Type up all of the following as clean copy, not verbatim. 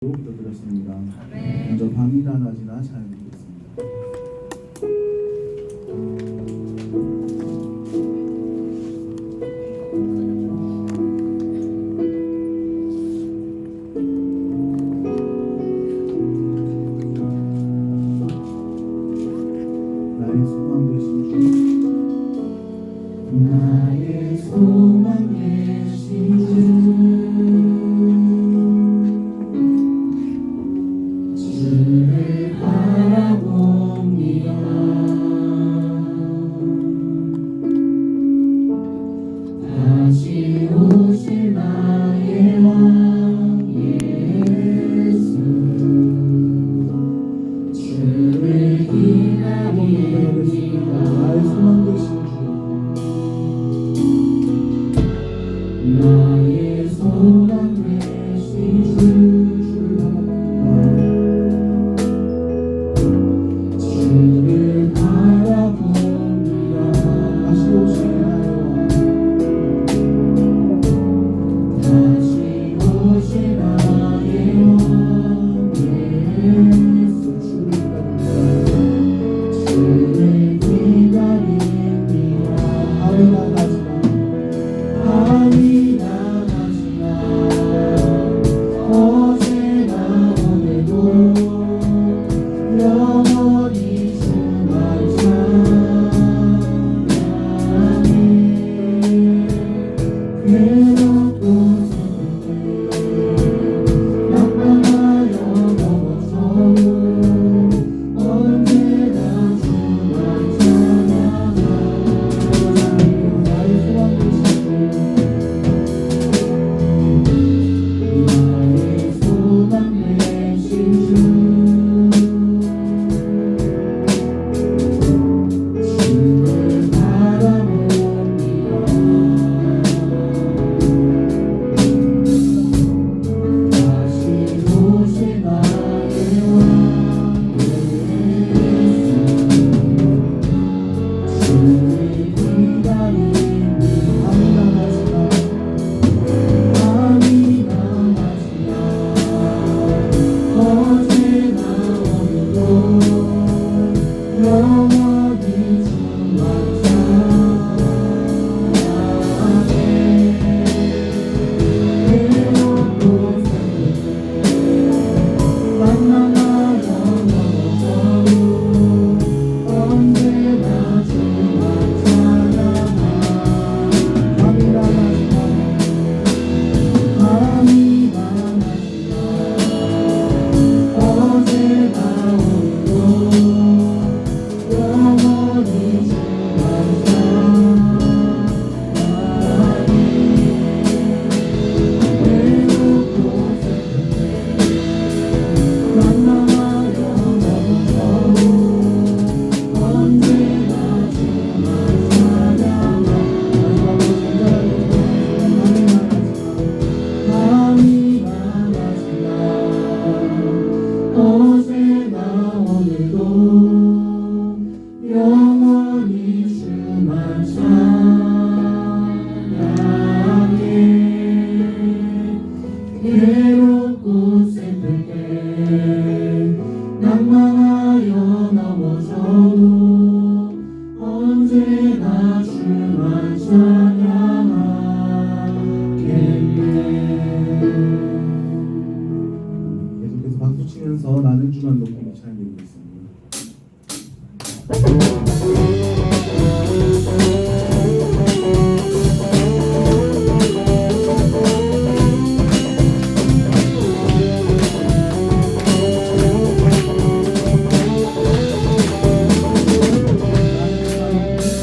기도드렸습니다. 먼저 밤이나 낮이나 잘 드리겠습니다. 나의 소망 되신 주, 나의 소망 되신 주, 주를 바라봅니다. 다시 오실 나의 왕 예수, 주를 기다립니다. 나의 소망 되신 주, 나의 소망 되신 주, 주를 바라봅니다. 다시 오실 나의 왕 예수, 주를 기다립니다. 밤이나 낮이나 어제나 오늘도 영원히 주만 찬양해. 괴롭고 슬플 때 낙망하여 넘어져도 언제나 주만 찬양하며 나의 소망 되신 주, 나의 소망 되신 주, 영원히 주만 찬양해. 괴롭고 슬플 때 만나하여 넘어져도 언제나 주만 찬양하리. 밤이나 낮이나 어제나 오늘도 영원히 주만 찬양하리. 괴롭고 슬플 때 만나하여 넘어져도 언제나 주만 찬양하리. 밤이나 낮이나 어제나 오늘도 영원히 주만 찬양해. 괴롭고 슬플 때 낙망하여 넘어져도 언제나 주만 찬양하겠네. 계속해서 박수 치면서 나는 주만 높이 잘 드리겠습니다.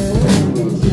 세상 모든 것을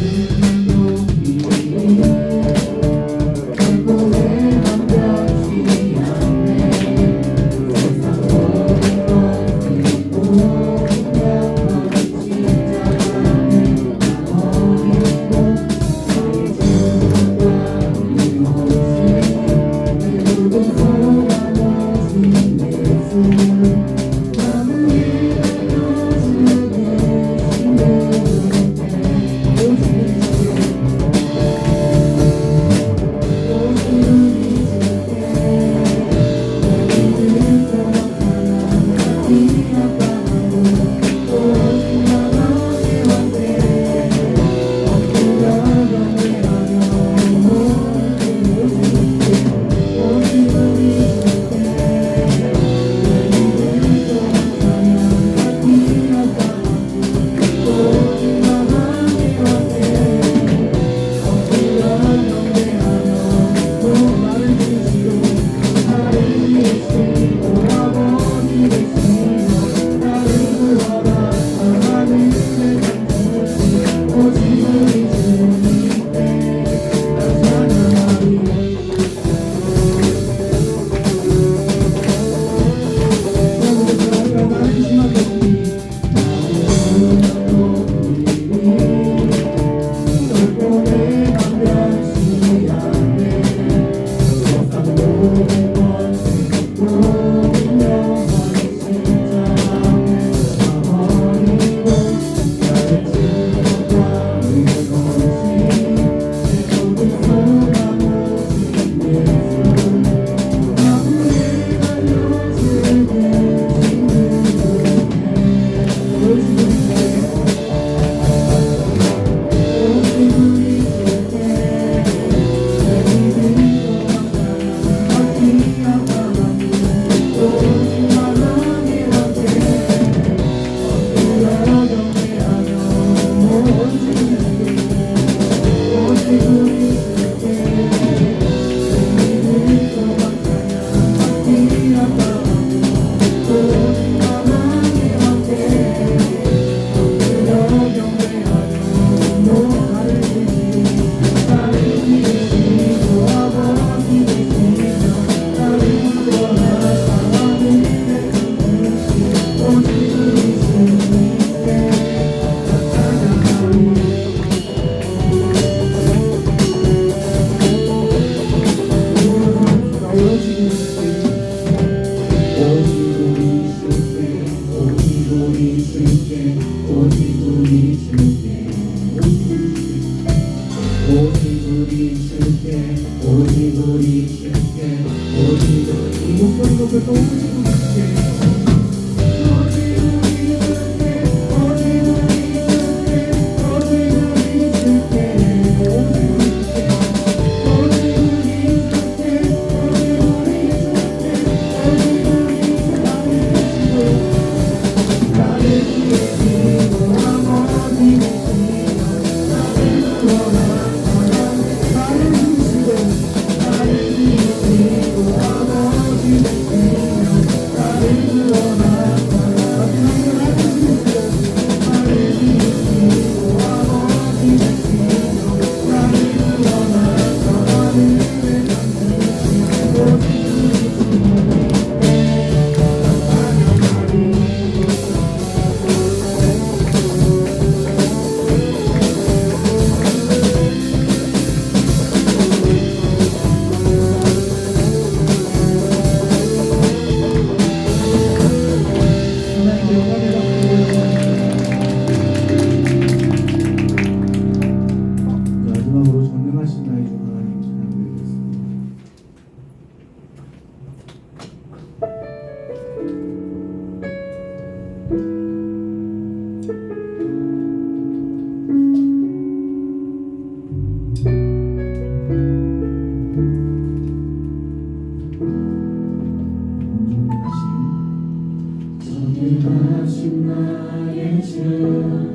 전능하신 나의 주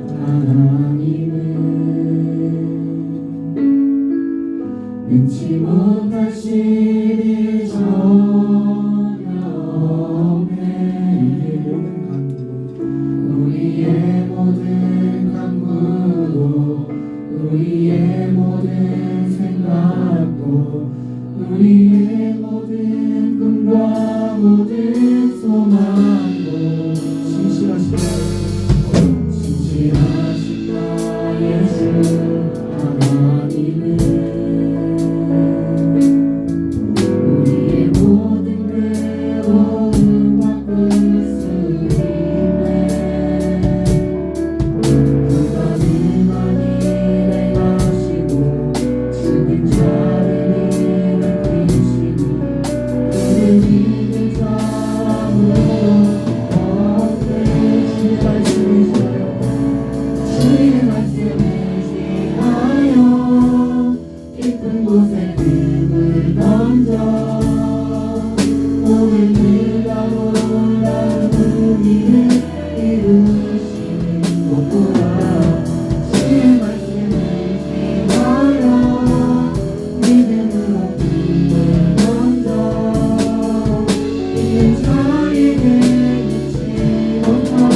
하나님은 능치 못하실 일 전혀 없네. 우리의 모든 간구도 우리의 모든 생각도 우리의 모든 꿈과 모든 소망도 진실하신 나의 주 하나님은 우리의 모든 괴로움 바꿀 수 있네. 그가 능한 일을 하시고 죽은 자를 일으키시니 그를 믿는 자로 주의 말씀을 지하여 깊은 곳에 금을 던져 오늘 그가 놀라운 일을 이루시는 것보다 주의 말씀을 지하여 믿음으로 금을 던져 믿는 자에게 믿지 못하는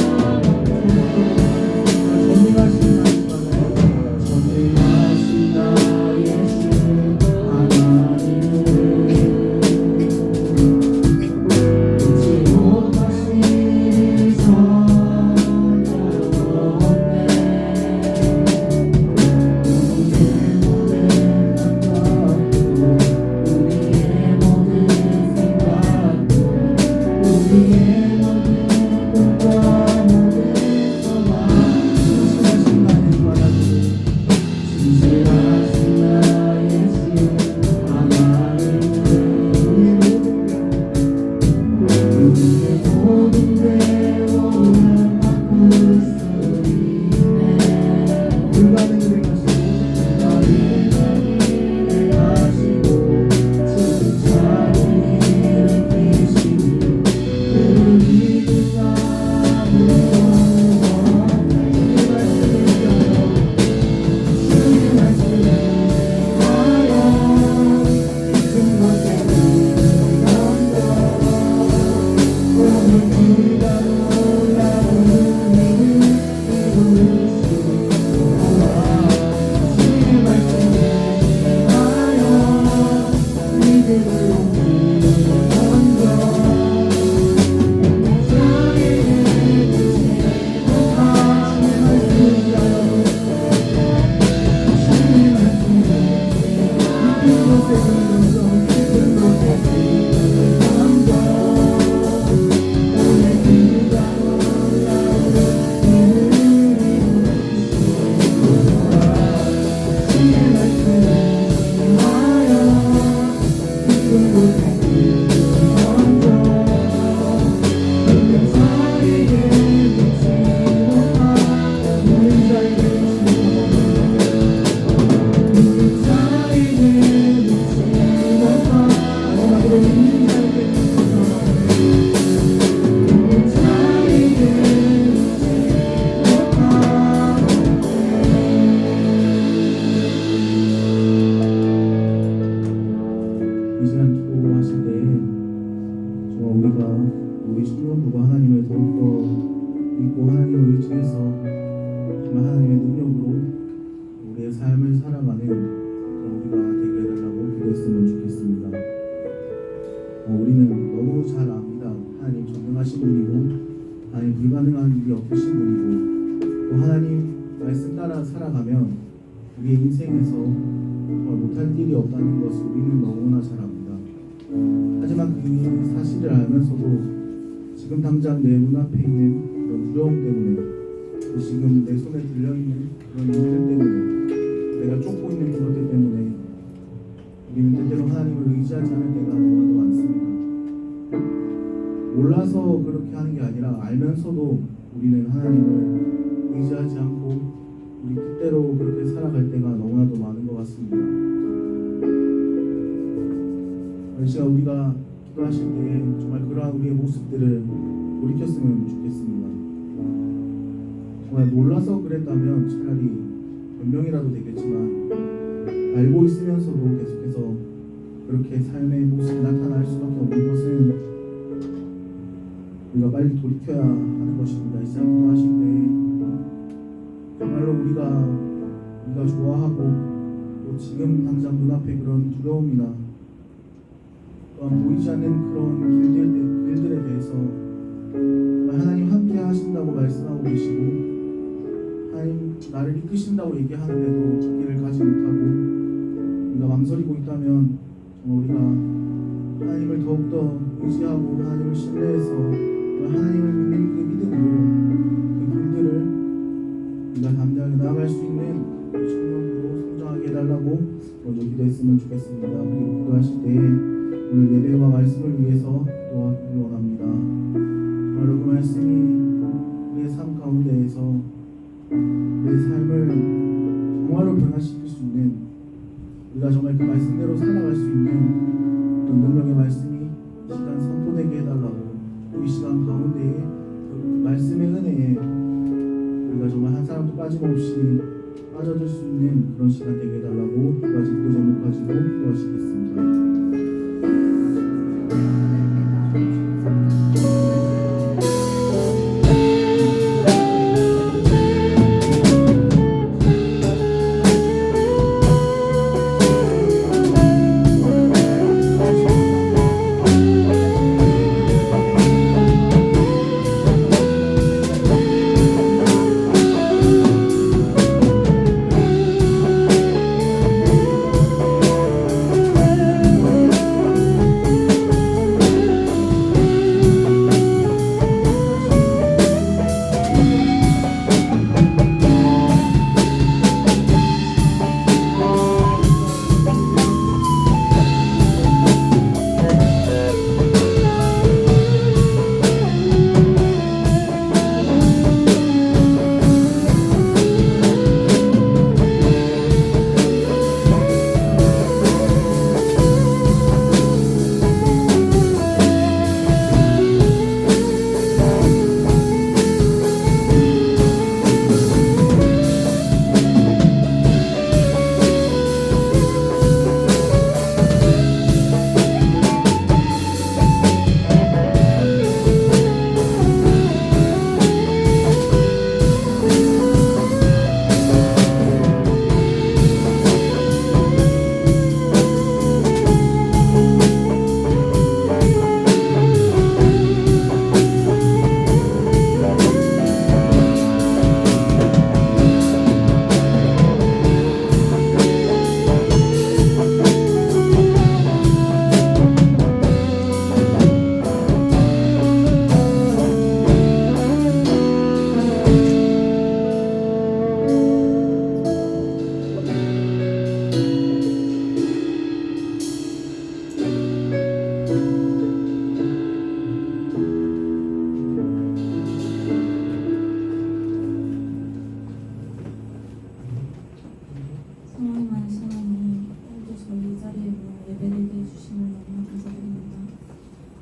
우리 신령부가 하나님을 더욱더 믿고 하나님을 의지해서 정말 하나님의 능력으로 우리의 삶을 살아가는 그런 우리가 되게 해달라고 기도했으면 좋겠습니다. 우리는 너무 잘 압니다. 하나님 전능하신 분이고 하나님 불가능한 일이 없으신 분이고 또 하나님 말씀 따라 살아가면 우리의 인생에서 정말 못할 일이 없다는 것을 우리는 너무나 잘 압니다. 하지만 그 사실을 알면서도 지금 당장 내 눈앞에 있는 그런 두려움 때문에 또 지금 내 손에 들려있는 그런 일들 때문에 내가 쫓고 있는 그것들 때문에 우리는 때때로 하나님을 의지하지 않을 때가 너무나도 많습니다. 몰라서 그렇게 하는 게 아니라 알면서도 우리는 하나님을 의지하지 않고 우리 뜻대로 그렇게 살아갈 때가 너무나도 많은 것 같습니다. 이 시간 우리가 기도하실 때 정말 그러한 우리의 모습들을 돌이켰으면 좋겠습니다. 정말 몰라서 그랬다면 차라리 변명이라도 되겠지만 알고 있으면서도 계속해서 그렇게 삶의 모습이 나타날 수밖에 없는 것은 우리가 빨리 돌이켜야 하는 것입니다. 이 시간 기도하실 때 정말로 우리가 좋아하고 또 지금 당장 눈앞에 그런 두려움이나 또한 보이지 않는 그런 길들에 대해서 하나님 함께 하신다고 말씀하고 계시고 하나님 나를 이끄신다고 얘기하는데도 그 길을 가지 못하고 우리가 망설이고 있다면 정말 우리가 하나님을 더욱더 의지하고 하나님을 신뢰해서 하나님을 믿는 그 믿음으로 그 길들을 우리가 담대하게 나아갈 수 있는 청년으로 성장하게 해달라고 먼저 기도했으면 좋겠습니다. 그리고 기도하실 때 오늘 예배와 말씀을 위해서 기도하기를 원합니다. 정말로 그 말씀이 우리의 삶 가운데에서 우리의 삶을 정말로 변화시킬 수 있는 우리가 정말 그 말씀대로 살아갈 수 있는 그런 능력의 말씀이 이 시간 선포되게 해달라고 또 이 시간 가운데에 그 말씀의 은혜에 우리가 정말 한 사람도 빠짐없이 빠져들 수 있는 그런 시간 되게 해달라고 두 가지 기도 제목 가지고 기도하시겠습니다.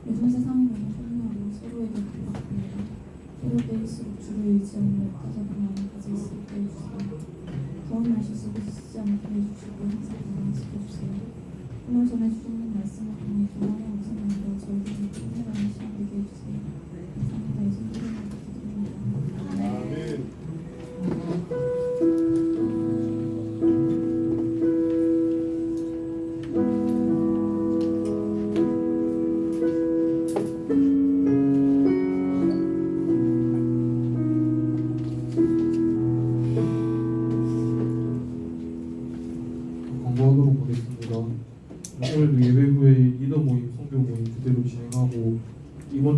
요즘 세상이 너무 혼란하고 서로에게 불합합니다. 이럴 때일수록 주를 의지하며 따뜻한 마음을 가질 수 있게 해주세요. 더운 날씨 속에 지치지 않게 해주시고 항상 건강시켜주세요. 오늘 전해주시는 말씀을 통해 동안의 우선으로 저희들이 힘내라는 시간 되게 해주세요.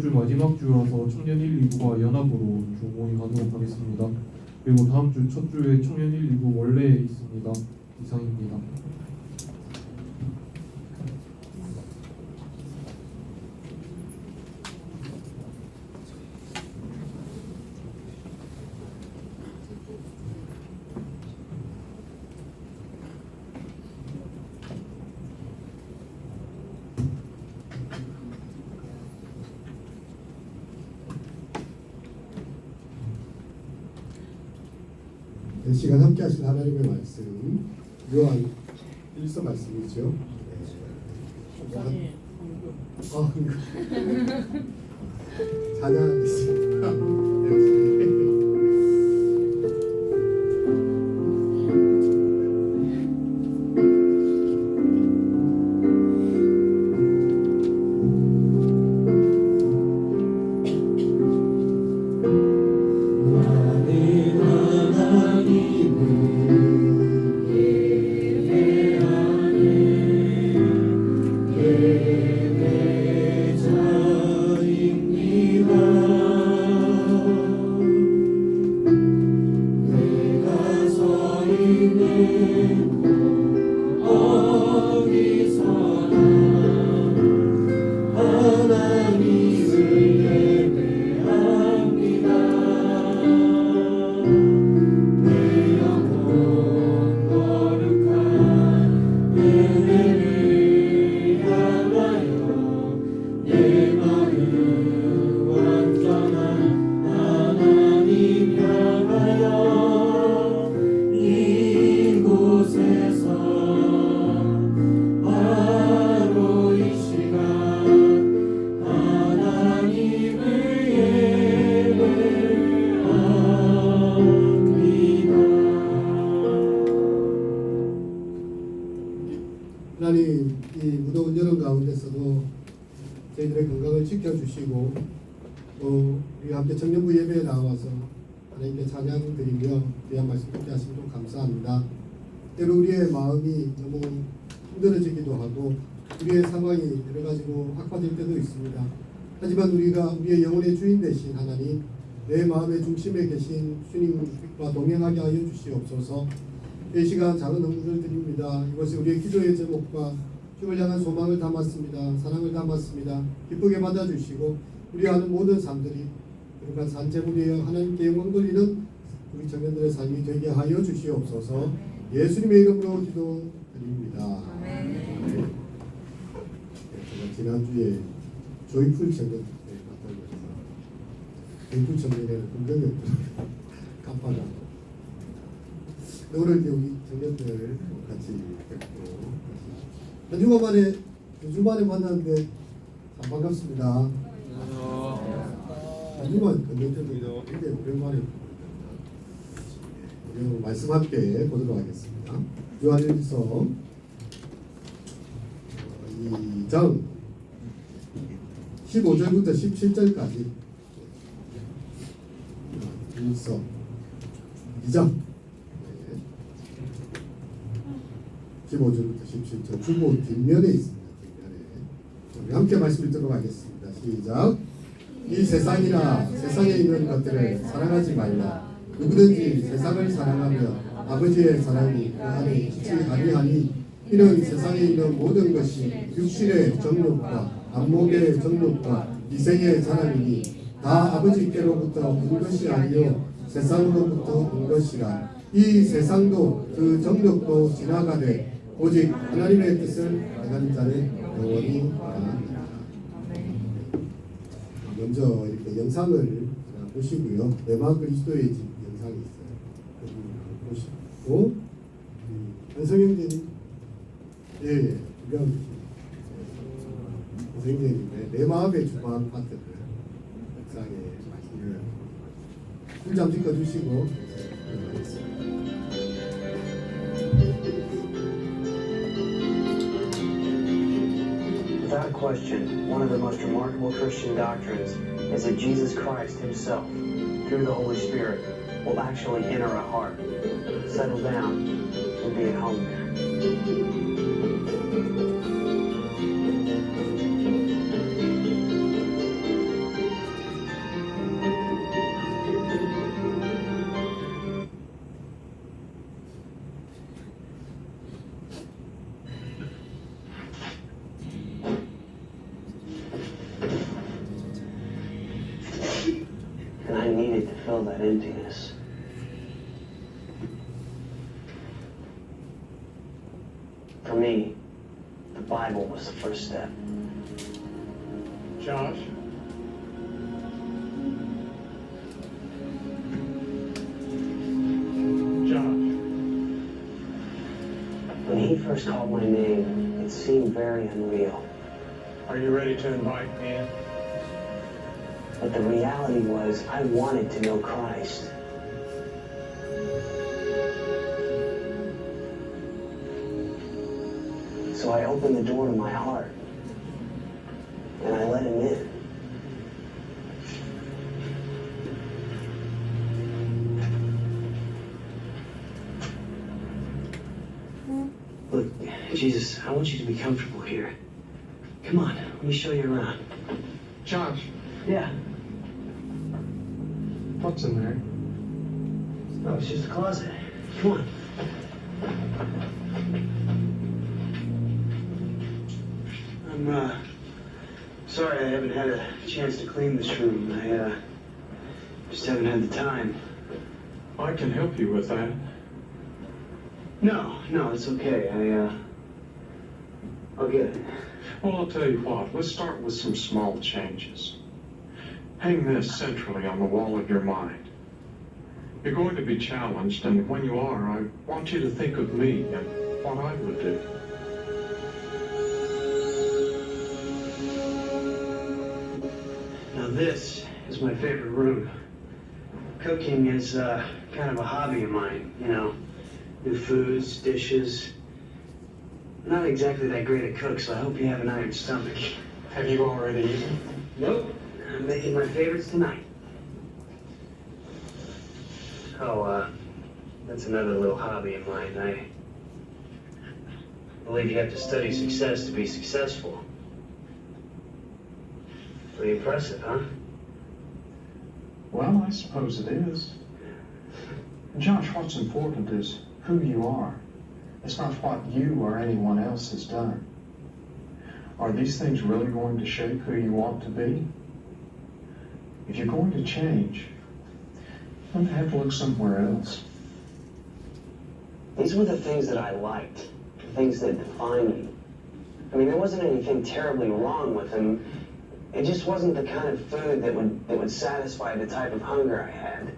주 마지막 주라서 청년 1, 2부가 연합으로 주모임 하도록 하겠습니다. 그리고 다음 주 첫 주에 청년 1, 2부 원래 있습니다. 이상입니다. 이 시간 함께 하신 하나님의 말씀 요한 1서 말씀이죠. 찬양하겠습니다. 하나님, 이 무더운 여름 가운데서도 저희들의 건강을 지켜주시고 또 우리 함께 청년부 예배에 나와서 하나님께 찬양 드리며 귀한 말씀 듣게 하시면 감사합니다. 때로 우리의 마음이 너무 힘들어지기도 하고 우리의 상황이 여러 가지로 악화될 때도 있습니다. 하지만 우리가 우리의 영혼의 주인 되신 하나님, 내 마음의 중심에 계신 주님과 동행하게 하여 주시옵소서. 이 시간 작은 헌금을 드립니다. 이것이 우리의 기도의 제목과 주를 향한 소망을 담았습니다. 사랑을 담았습니다. 기쁘게 받아주시고 우리 하는 모든 삶들이 그러한 산재물이여 하나님께 영광 돌리는 우리 청년들의 삶이 되게 하여 주시옵소서. 예수님의 이름으로 기도드립니다. 제가 지난주에 조이풀 청년 갔다 오면서 조이풀 청년에는 긍정이 깜빡하고 오늘 이제 우리 청년들 같이 뵙고 한 주간 만에 2주 만에 만났는데 참 반갑습니다. 한 주간 청년들도 굉장히 오랜만에 오늘 말씀 함께 보도록 하겠습니다. 요한일서 2장 15절부터 17절까지 1서 2장 15절부터 17절 주보 뒷면에 있습니다. 뒷면에 우리 함께 말씀 읽도록 하겠습니다. 시작. 이 세상이나 세상에 있는 것들을 사랑하지 말라. 누구든지 세상을 사랑하면 아버지의 사랑이 그 안에 있지 아니하니 이는 세상에 있는 모든 것이 육신의 정욕과 안목의 정욕과 이생의 자랑이니 다 아버지께로부터 온 것이 아니요 세상으로부터 온 것이라. 이 세상도 그 정욕도 지나가되 오직 하나님의 뜻을 행하는 자는 영원히 살아납니다. 먼저 이렇게 영상을 보시고요. 내마 그리스도의 집 영상이 있어요. 보시고 현성형제님, 예, 선생님의 내 마음의 주관 파트를 영상에 말씀을 풀잠 찍어주시고 Without question, one of the most remarkable Christian doctrines is that Jesus Christ himself, through the Holy Spirit, will actually enter a heart, settle down, and be at home there. And I needed to fill that emptiness. For me, the Bible was the first step. Josh? Josh? When he first called my name, it seemed very unreal. Are you ready to invite me in? But the reality was, I wanted to know Christ. So I opened the door to my heart, and I let him in. Look, Jesus, I want you to be comfortable here. Come on, let me show you around. Josh, Yeah. what's in there? Oh, it's just a closet. Come on. I'm sorry I haven't had a chance to clean this room. I just haven't had the time. I can help you with that. No, it's okay. I'll get it. Well, I'll tell you what. Let's start with some small changes. Hang this centrally on the wall of your mind. You're going to be challenged, and when you are, I want you to think of me and what I would do. Now this is my favorite room. Cooking is kind of a hobby of mine, you know. New foods, dishes. I'm not exactly that great a cook, so I hope you have an iron stomach. Have you already eaten? Nope. I'm making my favorites tonight. Oh, that's another little hobby of mine. I believe you have to study success to be successful. Pretty impressive, huh? Well, I suppose it is. Josh, what's important is who you are. It's not what you or anyone else has done. Are these things really going to shape who you want to be? If you're going to change, you're going to have to look somewhere else. These were the things that I liked, the things that defined me. I mean, there wasn't anything terribly wrong with them. It just wasn't the kind of food that would satisfy the type of hunger I had.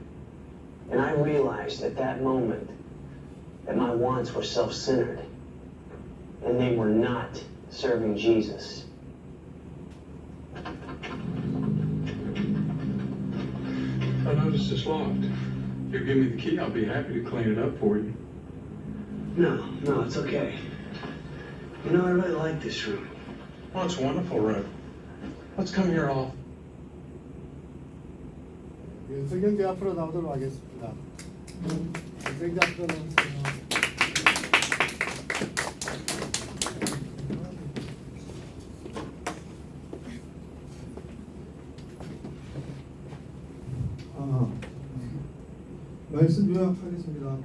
And I realized at that moment that my wants were self-centered, and they were not serving Jesus. I noticed it's locked. You give me the key, I'll be happy to clean it up for you. No, it's okay. You know, I really like this room. Oh, it's a wonderful room. Let's come here all. 윤석열 앞으로 나오도록 하겠습니다. 윤석열 앞으로 나오세요. 말씀 요약하겠습니다.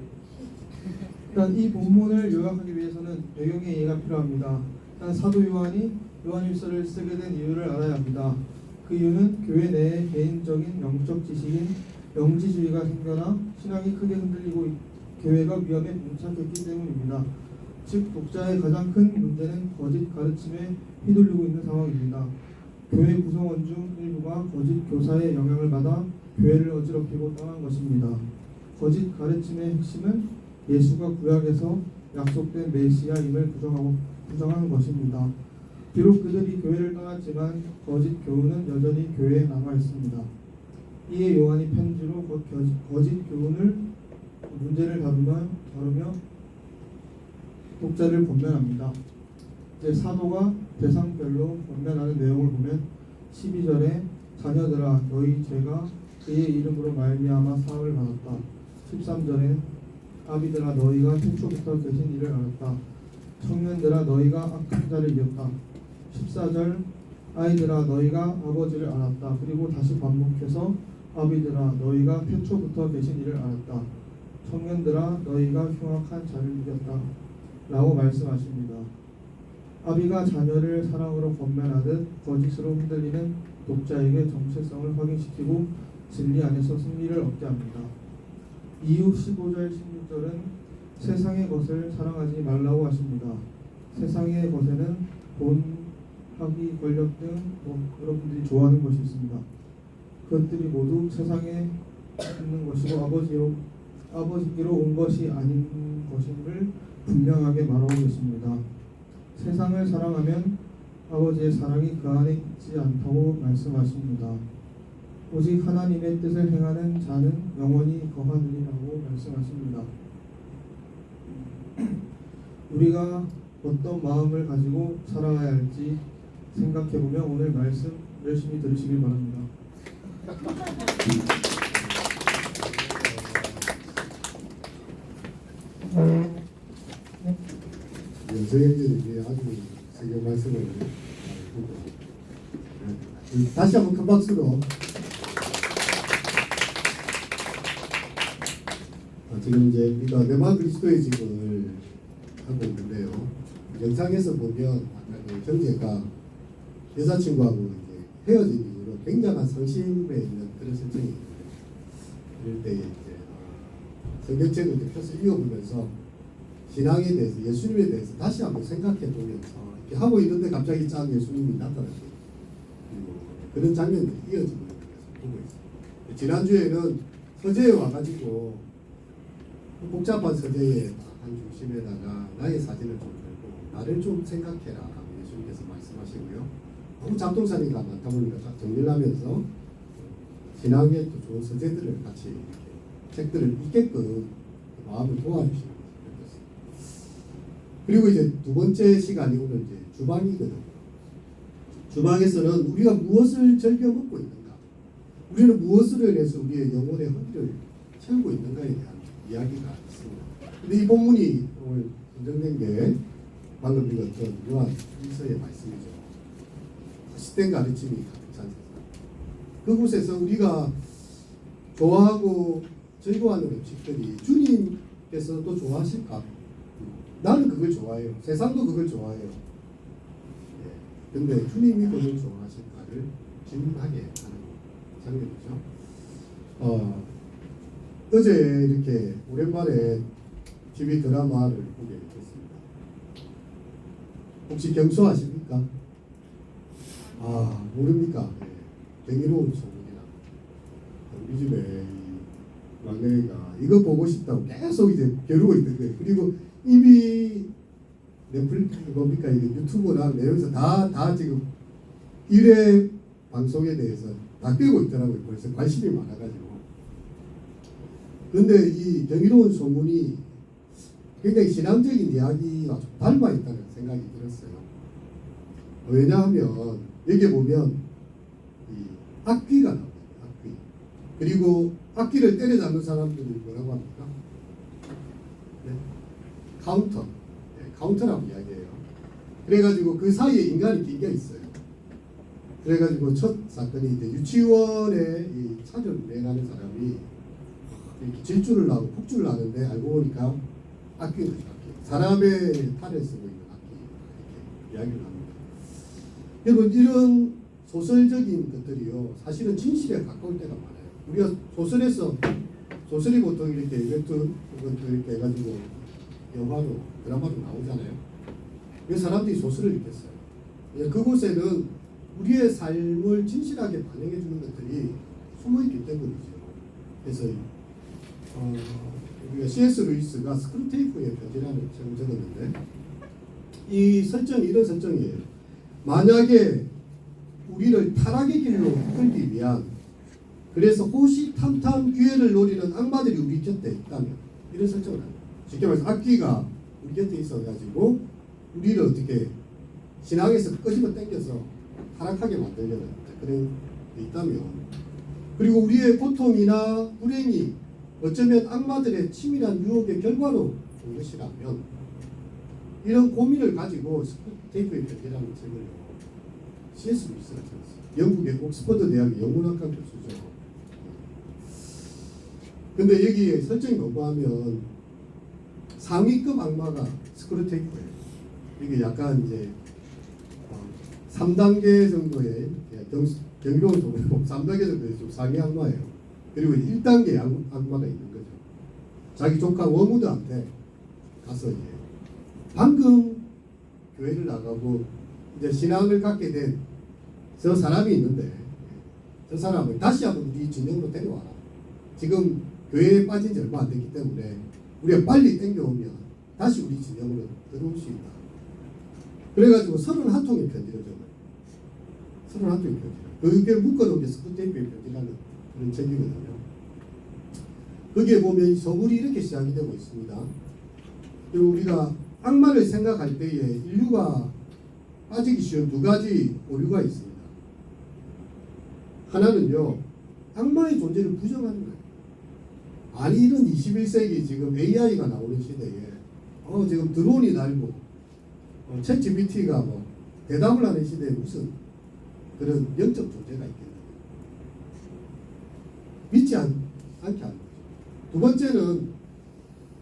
일단 이 본문을 요약하기 위해서는 배경의 이해가 필요합니다. 일단 사도 요한이 요한일서를 쓰게 된 이유를 알아야 합니다. 그 이유는 교회 내에 개인적인 영적 지식인 영지주의가 생겨나 신앙이 크게 흔들리고 교회가 위험에 봉착했기 때문입니다. 즉 독자의 가장 큰 문제는 거짓 가르침에 휘둘리고 있는 상황입니다. 교회 구성원 중 일부가 거짓 교사의 영향을 받아 교회를 어지럽히고 떠난 것입니다. 거짓 가르침의 핵심은 예수가 구약에서 약속된 메시아임을 부정하는 것입니다. 비록 그들이 교회를 떠났지만 거짓 교훈은 여전히 교회에 남아 있습니다. 이에 요한이 편지로 거짓 교훈을 문제를 다루며 독자를 권면합니다. 이제 사도가 대상별로 권면하는 내용을 보면 12절에 자녀들아 너희 죄가 그의 이름으로 말미암아 사함을 받았다. 13절에 아비들아 너희가 태초부터 계신 이를 알았다. 청년들아 너희가 악한 자를 이겼다. 14절 아이들아 너희가 아버지를 알았다. 그리고 다시 반복해서 아비들아 너희가 태초부터 계신 이를 알았다. 청년들아 너희가 흉악한 자를 이겼다. 라고 말씀하십니다. 아비가 자녀를 사랑으로 권면하듯 거짓으로 흔들리는 독자에게 정체성을 확인시키고 진리 안에서 승리를 얻게 합니다. 이후 15절 16절은 세상의 것을 사랑하지 말라고 하십니다. 세상의 것에는 돈, 학위, 권력 등 여러분들이 좋아하는 것이 있습니다. 그것들이 모두 세상에 있는 것이고 아버지께로 온 것이 아닌 것임을 분명하게 말하고 있습니다. 세상을 사랑하면 아버지의 사랑이 그 안에 있지 않다고 말씀하십니다. 오직 하나님의 뜻을 행하는 자는 영원히 거하느니라고 말씀하십니다. 우리가 어떤 마음을 가지고 살아가야 할지 생각해보며 오늘 말씀 열심히 들으시길 바랍니다. 연세형제들이 아주 성경 말씀을 잘 보고 다시 한번 큰 박수로 지금 이제 우리가 네마 그리스도의 집을 하고 있는데요. 영상에서 보면 아까 그 형제가 여자친구하고 이제 헤어진 이후로 굉장한 상심에 있는 그런 설정이 있어요. 이럴 때 이제 성경책을 이제 펴서 읽어보면서 신앙에 대해서 예수님에 대해서 다시 한번 생각해 보면서 이렇게 하고 있는데 갑자기 짠 예수님이 나타나죠. 그런 장면들이 이어지고 있는 것을 보고 있어요. 지난주에는 서재에 와가지고 복잡한 서재의 한 중심에다가 나의 사진을 좀 걸고 나를 좀 생각해라 라고 예수님께서 말씀하시고요. 너무 잡동사니가 많다 보니까 정리를 하면서 신앙에 또 좋은 서재들을 같이 이렇게 책들을 읽게끔 마음을 도와주시는 것을 느꼈습니다. 그리고 이제 두 번째 시간이 오늘 이제 주방이거든요. 주방에서는 우리가 무엇을 즐겨 먹고 있는가, 우리는 무엇을 위해서 우리의 영혼의 허기를 채우고 있는가에 대한 이야기가 있습니다. 근데 이 본문이 오늘 선정된 게 방금 읽었던 요한 1서의 말씀이죠. 시된 가르침이 가득 찬 세상. 그곳에서 우리가 좋아하고 즐거워하는 음식들이 주님께서 또 좋아하실까? 나는 그걸 좋아해요. 세상도 그걸 좋아해요. 근데 주님이 그걸 좋아하실까를 질문하게 하는 장면이죠. 어제 이렇게 오랜만에 TV 드라마를 보게 됐습니다. 혹시 경수 아십니까? 아, 모릅니까? 네. 경이로운 소문이라. 우리 집에 막내가 이거 보고 싶다고 계속 이제 겨루고 있던 거예요. 그리고 이미 넷플릭스 뭡니까 이게 유튜브나 내용에서 다 지금 1회 방송에 대해서 다 꿰고 있더라고요. 벌써 관심이 많아가지고. 그런데 이 경이로운 소문이 굉장히 신앙적인 이야기와 좀 닮아 있다는 생각이 들었어요. 왜냐하면 여기 보면 이 악귀가 나옵니다. 악귀. 그리고 악귀를 때려잡는 사람들이 뭐라고 합니까? 네? 카운터. 카운터라고 이야기해요. 그래가지고 그 사이에 인간이 낀 게 있어요. 그래가지고 첫 사건이 이제 유치원에 이 차를 운행하는 사람이 이렇게 질주를 하고 폭주를 하는데 알고 보니까 악기는 악기. 사람의 팔을 쓰고 있는 악기. 이렇게 이야기를 합니다. 여러분 이런 소설적인 것들이요 사실은 진실에 가까울 때가 많아요. 우리가 소설이 보통 이렇게 웹툰 이것도 이렇게 해가지고 영화로 드라마로 나오잖아요. 왜 사람들이 소설을 읽겠어요? 그곳에는 우리의 삶을 진실하게 반영해 주는 것들이 숨어 있기 때문이죠. 그래서 우리가 C.S. 루이스가 스크루테이프의 편지라는 책을 적었는데 이 설정이 이런 설정이에요. 만약에 우리를 타락의 길로 이끌기 위한 그래서 호시탐탐 기회를 노리는 악마들이 우리 곁에 있다면 이런 설정을 합니다. 쉽게 말해서 악귀가 우리 곁에 있어가지고 우리를 어떻게 신앙에서 끄집어 당겨서 타락하게 만들려는 그런 게 있다면 그리고 우리의 고통이나 불행이 어쩌면 악마들의 치밀한 유혹의 결과로 온 것이라면 이런 고민을 가지고 스크루테이프의 편지라는 책을 C.S. 루이스가 썼어요. 영국의 옥스퍼드 대학의 영문학과 교수죠. 근데 여기에 설정이 뭐고 하면 상위급 악마가 스크루테이프예요. 이게 약간 이제 3단계 정도의 경이로운 소문이고 3단계 정도의 좀 상위 악마예요. 그리고 1단계 악마가 있는 거죠. 자기 조카 워무드한테 가서 이제 방금 교회를 나가고 이제 신앙을 갖게 된 저 사람이 있는데 저 사람을 다시 한번 우리 진영으로 데려와라. 지금 교회에 빠진 지 얼마 안 됐기 때문에 우리가 빨리 땡겨오면 다시 우리 진영으로 들어올 수 있다. 그래가지고 31통의 편지를 줘요. 31통의 편지. 그게 묶어놓은 게 스쿠테이프의 편지라는 그런 책이거든요. 거기에 보면 서술이 이렇게 시작이 되고 있습니다. 그리고 우리가 악마를 생각할 때에 인류가 빠지기 쉬운 두 가지 오류가 있습니다. 하나는요, 악마의 존재를 부정하는 거예요. 아니, 이런 21세기 지금 AI가 나오는 시대에 지금 드론이 날고 챗 GPT가 뭐 대답을 하는 시대에 무슨 그런 영적 존재가 있겠나. 믿지 않게 하는 거죠. 두 번째는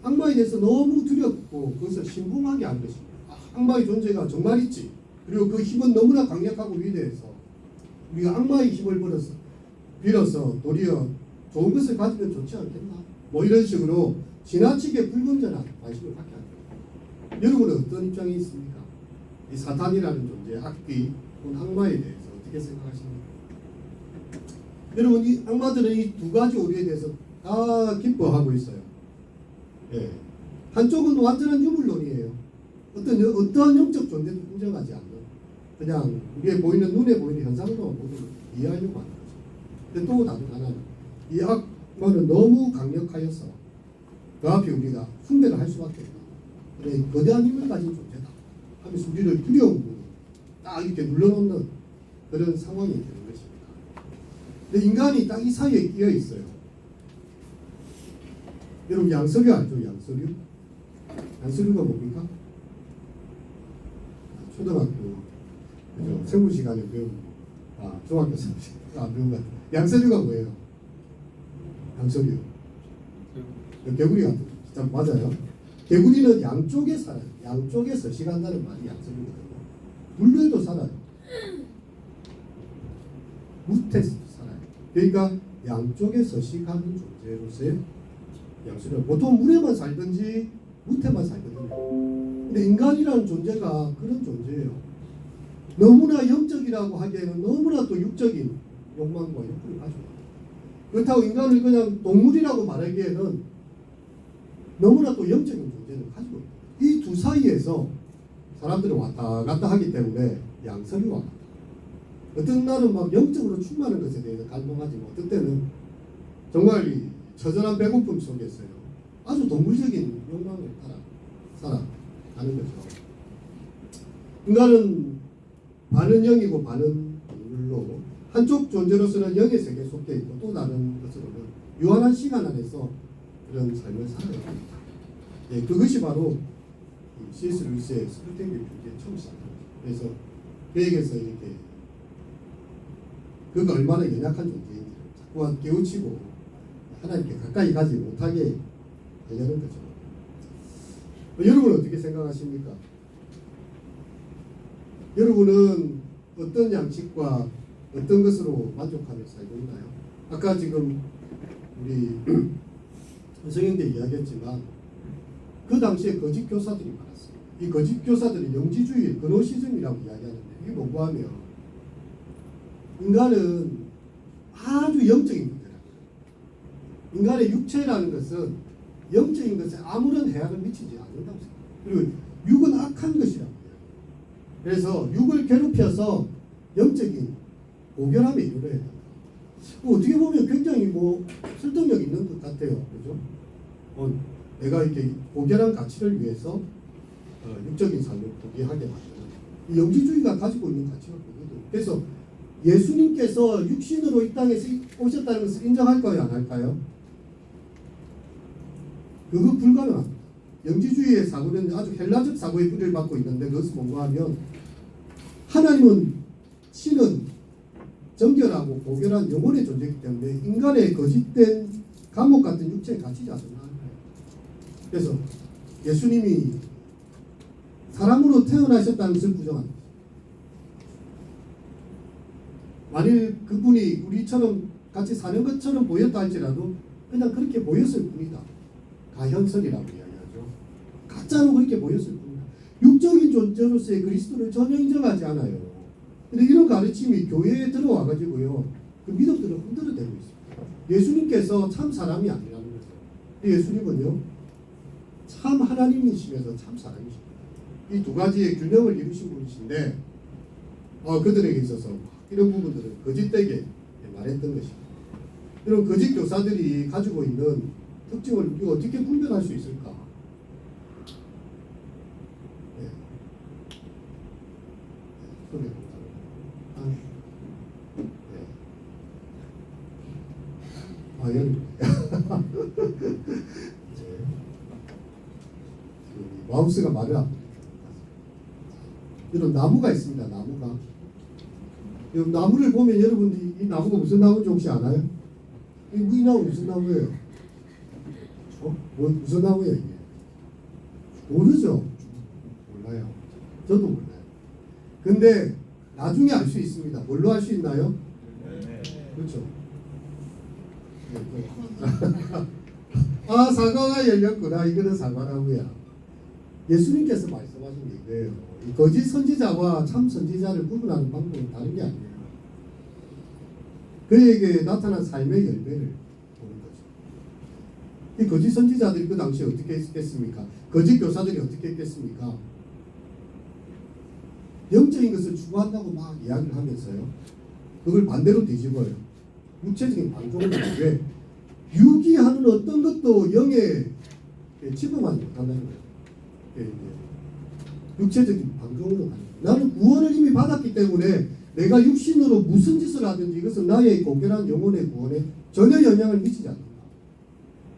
악마에 대해서 너무 두렵고 그것을 신봉하게 하는 것입니다. 악마의 존재가 정말 있지. 그리고 그 힘은 너무나 강력하고 위대해서 우리가 악마의 힘을 빌어서 도리어 좋은 것을 가지면 좋지 않겠나. 뭐 이런 식으로 지나치게 불건전한 관심을 갖게 합니다. 여러분은 어떤 입장이 있습니까? 이 사탄이라는 존재, 악귀, 악마에 대해서 어떻게 생각하십니까? 여러분, 이 악마들은 이 두 가지 오류에 대해서 다 기뻐하고 있어요. 예. 한쪽은 완전한 유물론이에요. 어떠한 영적 존재도 인정하지 않는, 그냥 우리의 보이는, 눈에 보이는 현상으로만 이해하려고 하는 거죠. 근데 또 다른 하나는 이 악마는 너무 강력하여서 그 앞에 우리가 숭배를 할 수밖에 없다. 그래, 거대한 힘을 가진 존재다 하면서 우리를 두려움으로 딱 이렇게 눌러놓는 그런 상황이 되는 것입니다. 근데 인간이 딱 이 사이에 끼어 있어요. 여러분, 양서류 알죠? 양서류? 양서류가 뭡니까? 초등학교 그죠? 생물 시간에 배운 중학교 생물 시간에 안 배운 것 같아요. 양서류가 뭐예요? 양서류. 개구리 같은 진짜 맞아요. 개구리는 양쪽에 살아요. 양쪽에 서식한다는 말이 양서류거든요. 물에도 살아요. 무태에서 살아요. 그러니까 양쪽에 서식하는 존재로서의 양서류. 보통 물에만 살든지 무태만 살거든요. 근데 인간이라는 존재가 그런 존재예요. 너무나 영적이라고 하기에는 너무나 또 육적인 욕망과 욕구를 가지고 있어요. 그렇다고 인간을 그냥 동물이라고 말하기에는 너무나 또 영적인 존재를 가지고 있어요. 이 두 사이에서 사람들은 왔다 갔다 하기 때문에 양서류와 같다. 어떤 날은 막 영적으로 충만한 것에 대해서 갈망하지만 어떤 때는 정말 이 처절한 배고픔 속에서요. 아주 동물적인 욕망을 살아가는 거죠. 인간은 반은 영이고 반은 동물로 한쪽 존재로서는 영의 세계에 속해 있고 또 다른 것으로는 유한한 시간 안에서 그런 삶을 살아야 합니다. 예, 그것이 바로 C.S. 루이스의 스쿠테이프 편지의 처음 시작입니다. 그래서 그에게서 이렇게 그가 얼마나 연약한 존재인지 자꾸 깨우치고 하나님께 가까이 가지 못하게 하려는 거죠. 여러분은 어떻게 생각하십니까? 여러분은 어떤 양식과 어떤 것으로 만족하며 살고 있나요? 아까 지금 우리 성형대 이야기했지만 그 당시에 거짓 교사들이 많았어요. 이 거짓 교사들이 영지주의, 그노시즘이라고 이야기하는데 이게 뭔가 하면 인간은 아주 영적인 존재라는 거예요. 인간의 육체라는 것은 영적인 것에 아무런 해악을 미치지 않는다고 생각해요. 그리고 육은 악한 것이라고 해요. 그래서 육을 괴롭혀서 영적인 고결함에 이르러야 된다. 어떻게 보면 굉장히 설득력 있는 것 같아요. 그죠? 내가 이렇게 고결한 가치를 위해서 육적인 삶을 포기하게 만드는 이 영지주의가 가지고 있는 가치가 그거거든요. 그래서 예수님께서 육신으로 이 땅에 오셨다는 것을 인정할까요? 안 할까요? 그거 불가능합니다. 영지주의의 사고는 아주 헬라적 사고의 뿌리를 받고 있는데 그것은 뭔가 하면 하나님은 신은 정결하고 고결한 영혼의 존재이기 때문에 인간의 거짓된 감옥 같은 육체에 갇히지 않는다는 거예요. 그래서 예수님이 사람으로 태어나셨다는 것을 부정합니다. 만일 그분이 우리처럼 같이 사는 것처럼 보였다 할지라도 그냥 그렇게 보였을 뿐이다. 가현설이라고 이야기하죠. 가짜로 그렇게 보였을 뿐이다. 육적인 존재로서의 그리스도를 전혀 인정하지 않아요. 근데 이런 가르침이 교회에 들어와 가지고요, 그 믿음들을 흔들어대고 있습니다. 예수님께서 참 사람이 아니라는 거죠. 예수님은요, 참 하나님이시면서 참 사람이십니다. 이 두 가지의 균형을 이루신 분이신데, 그들에게 있어서 이런 부분들을 거짓되게 말했던 것입니다. 이런 거짓 교사들이 가지고 있는 특징을 우리가 어떻게 분별할 수 있을까? 네. 손에 마우스가 말을 안 합니다. 이런 나무가 있습니다. 나무가. 이 나무를 보면 여러분들이 이 나무가 무슨 나무인지 혹시 아나요? 이 나무 무슨 나무예요? 무슨 나무예요 이게? 모르죠? 몰라요. 저도 몰라요. 근데 나중에 알 수 있습니다. 뭘로 알 수 있나요? 그렇죠. 아, 사과가 열렸구나. 이거는 사과나무야. 예수님께서 말씀하신 게 이거예요. 이 거짓 선지자와 참 선지자를 구분하는 방법은 다른 게 아니에요. 그에게 나타난 삶의 열매를 보는 거죠. 이 거짓 선지자들이 그 당시에 어떻게 했겠습니까? 거짓 교사들이 어떻게 했겠습니까? 영적인 것을 추구한다고 막 이야기를 하면서요, 그걸 반대로 뒤집어요. 육체적인 방종을 해요. 왜? 유기하는 어떤 것도 영에 집어하지 못한다는 거예요. 육체적인 방종으로 가는 거예요. 나는 구원을 이미 받았기 때문에 내가 육신으로 무슨 짓을 하든지 이것은 나의 고결한 영혼의 구원에 전혀 영향을 미치지 않는다.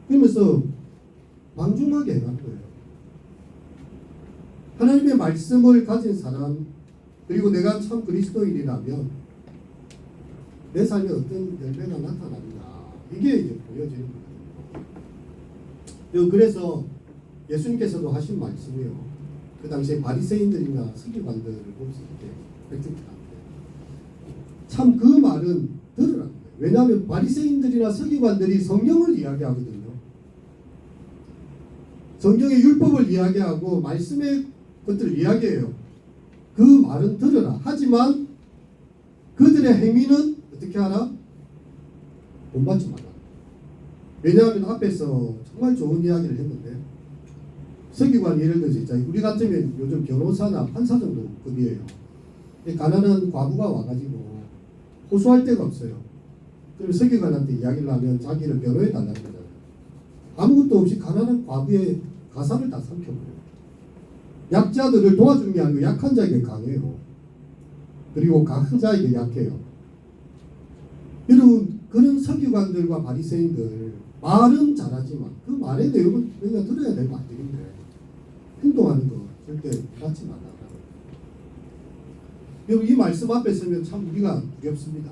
그러면서 방종하게 해간 거예요. 하나님의 말씀을 가진 사람, 그리고 내가 참 그리스도인이라면 내 삶에 어떤 열매가 나타난다. 이게 이제 보여지는 거예요. 그래서 예수님께서도 하신 말씀이요, 그 당시에 바리새인들이나 서기관들을 보면서 이렇게 획득합니다. 참 그 말은 들으라는 거예요. 왜냐하면 바리새인들이나 서기관들이 성경을 이야기하거든요. 성경의 율법을 이야기하고 말씀의 것들을 이야기해요. 그 말은 들으라. 하지만 그들의 행위는 어떻게 하라? 본받지 말라. 왜냐하면 앞에서 정말 좋은 이야기를 했는데, 서기관 예를 들어서 있잖아요. 우리 같으면 요즘 변호사나 판사 정도 급이에요. 가난한 과부가 와가지고 호소할 데가 없어요. 그럼 서기관한테 이야기를 하면 자기를 변호해 달라는 거잖아요. 아무것도 없이 가난한 과부의 가사를 다 삼켜버려요. 약자들을 도와주는 게 아니고 약한 자에게 강해요. 그리고 강한 자에게 약해요. 여러분, 그런 서기관들과 바리새인들 말은 잘하지만 그 말의 내용은 우리가 들어야 될 말들인데 행동하는 거 절대 받지 말라고. 여러분, 이 말씀 앞에 서면 참 우리가 두렵습니다.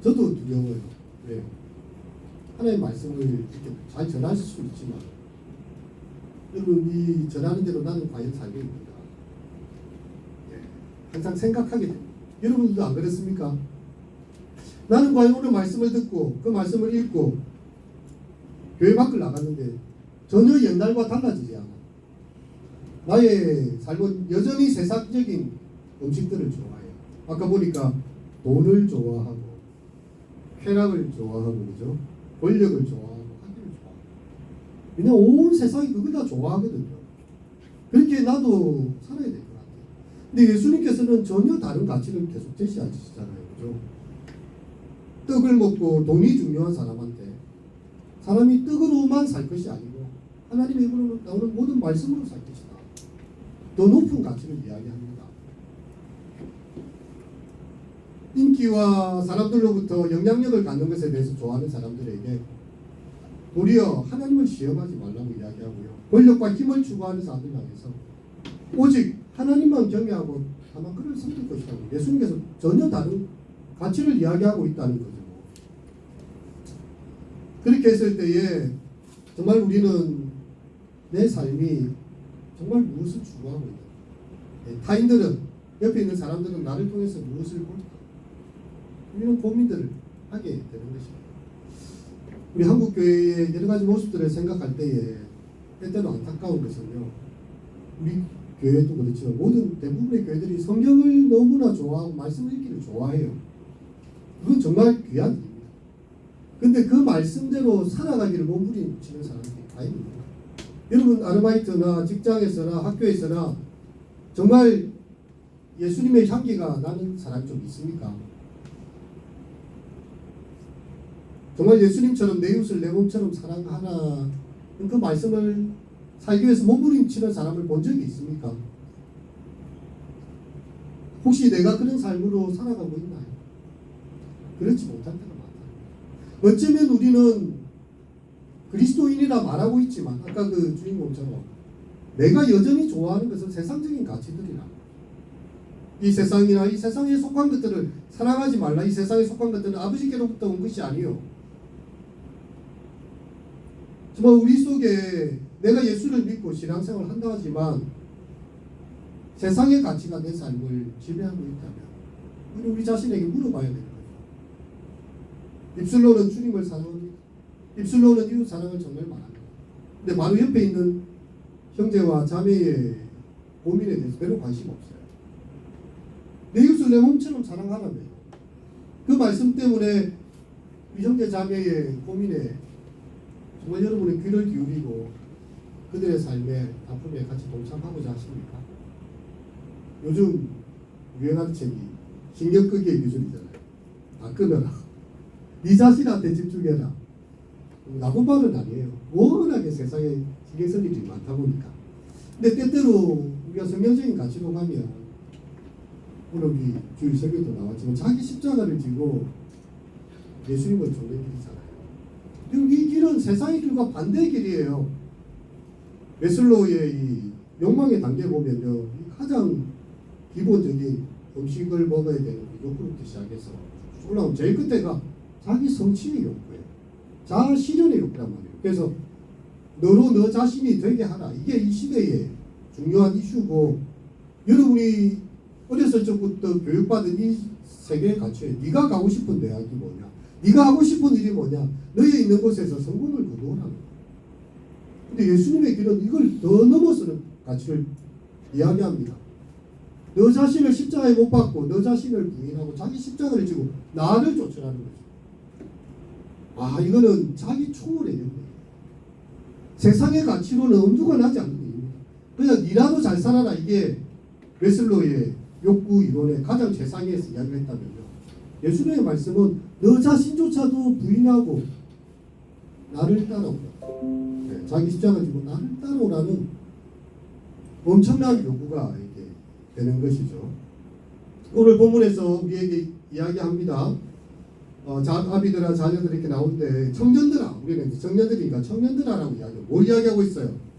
저도 두려워요. 왜? 하나님의 말씀을 이렇게 잘 전하실 수 있지만 여러분, 이 전하는 대로 나는 과연 살겠는가? 항상 생각하게 됩니다. 여러분들도 안 그렇습니까? 나는 과연 오늘 말씀을 듣고 그 말씀을 읽고 교회 밖을 나갔는데 전혀 옛날과 달라지지 않아. 나의 삶은 여전히 세상적인 음식들을 좋아해요. 아까 보니까 돈을 좋아하고 쾌락을 좋아하고, 그죠? 권력을 좋아하고 하기를 좋아하고. 그냥 온 세상이 그걸 다 좋아하거든요. 그렇게 나도 살아야 될 것 같아요. 근데 예수님께서는 전혀 다른 가치를 계속 제시하시잖아요. 그죠? 떡을 먹고 돈이 중요한 사람한테 사람이 떡으로만 살 것이 아니고 하나님의 입으로 나오는 모든 말씀으로 살 것이다. 더 높은 가치를 이야기합니다. 인기와 사람들로부터 영향력을 갖는 것에 대해서 좋아하는 사람들에게 도리어 하나님을 시험하지 말라고 이야기하고요. 권력과 힘을 추구하는 사람들 향해서 오직 하나님만 경외하고 다만 그를 섬길 것이라고 예수님께서 전혀 다른 가치를 이야기하고 있다는 거죠. 그렇게 했을 때에 정말 우리는 내 삶이 정말 무엇을 추구하고 있는가? 타인들은, 옆에 있는 사람들은 나를 통해서 무엇을 볼까? 이런 고민들을 하게 되는 것입니다. 우리 한국 교회의 여러 가지 모습들을 생각할 때에 때때로 안타까운 것은요. 우리 교회도 그렇죠. 모든 대부분의 교회들이 성경을 너무나 좋아하고 말씀을 읽기를 좋아해요. 그건 정말 귀한 일입니다. 근데 그 말씀대로 살아가기를 몸부림치는 사람들이 아닙니다. 여러분 아르바이트나 직장에서나 학교에서나 정말 예수님의 향기가 나는 사람이 좀 있습니까? 정말 예수님처럼 내 이웃을 내 몸처럼 사랑하라 그 말씀을 살기 위해서 몸부림치는 사람을 본 적이 있습니까? 혹시 내가 그런 삶으로 살아가고 있나요? 그렇지 못할 때가 많다. 어쩌면 우리는 그리스도인이라 말하고 있지만 아까 그 주인공처럼 내가 여전히 좋아하는 것은 세상적인 가치들이라. 이 세상이나 이 세상에 속한 것들을 사랑하지 말라. 이 세상에 속한 것들은 아버지께로부터 온 것이 아니요. 정말 우리 속에 내가 예수를 믿고 신앙생활을 한다 하지만 세상의 가치가 내 삶을 지배하고 있다면 우리 자신에게 물어봐야 되는 거죠. 입술로는 주님을 사랑합니다. 입술로는 이웃 사랑을 정말 말합니다. 근데 바로 옆에 있는 형제와 자매의 고민에 대해서 별로 관심 없어요. 내 이웃을 내 몸처럼 사랑하라며. 그 말씀 때문에 우리 형제 자매의 고민에 정말 여러분의 귀를 기울이고 그들의 삶의 아픔에 같이 동참하고자 하십니까? 요즘 유행하는 책이 신경 끄기의 기술이잖아요. 다 끊어라. 네 자신한테 집중해라. 나쁜 말은 아니에요. 워낙에 세상에 신경 쓸 일이 많다 보니까. 근데 때때로 우리가 성경적인 가치로 가면 오늘 우리 주일 설교도 나왔지만 자기 십자가를 지고 예수님을 쫓는 길이잖아요. 그리고 이 길은 세상의 길과 반대의 길이에요. 메슬로우의 이 욕망의 단계 보면요, 가장 기본적인 음식을 먹어야 되는 욕구부터 시작해서 올라오면 제일 끝에가 자기 성취의 욕구예요. 자아 실현의 욕구란 말이에요. 그래서 너로 너 자신이 되게 하라. 이게 이 시대의 중요한 이슈고, 여러분이 어렸을 적부터 교육받은 이 세계의 가치에 네가 가고 싶은 대학이 뭐냐, 네가 하고 싶은 일이 뭐냐, 너의 있는 곳에서 성공을 거두어라. 근데 예수님의 길은 이걸 더 넘어서는 가치를 이야기합니다. 너 자신을 십자가에 못 박고 너 자신을 부인하고 자기 십자가를 지고 나를 쫓으라는 거죠. 아, 이거는 자기 초월의 영역이에요. 세상의 가치로는 엄두가 나지 않는 일입니다. 그냥 니라도 잘 살아라. 이게 메슬로의 욕구 이론의 가장 최상위에서 이야기를 했다면요, 예수님의 말씀은 너 자신조차도 부인하고 나를 따라오라. 네, 자기 십자가 지고 나를 따라오라는 엄청난 요구가 이게 되는 것이죠. 오늘 본문에서 우리에게 이야기합니다. 아비들아 자녀들 이렇게 나오는데 청년들아, 우리는 청년들이니까 청년들아라고 이야기해요. 뭘 이야기하고 있어요?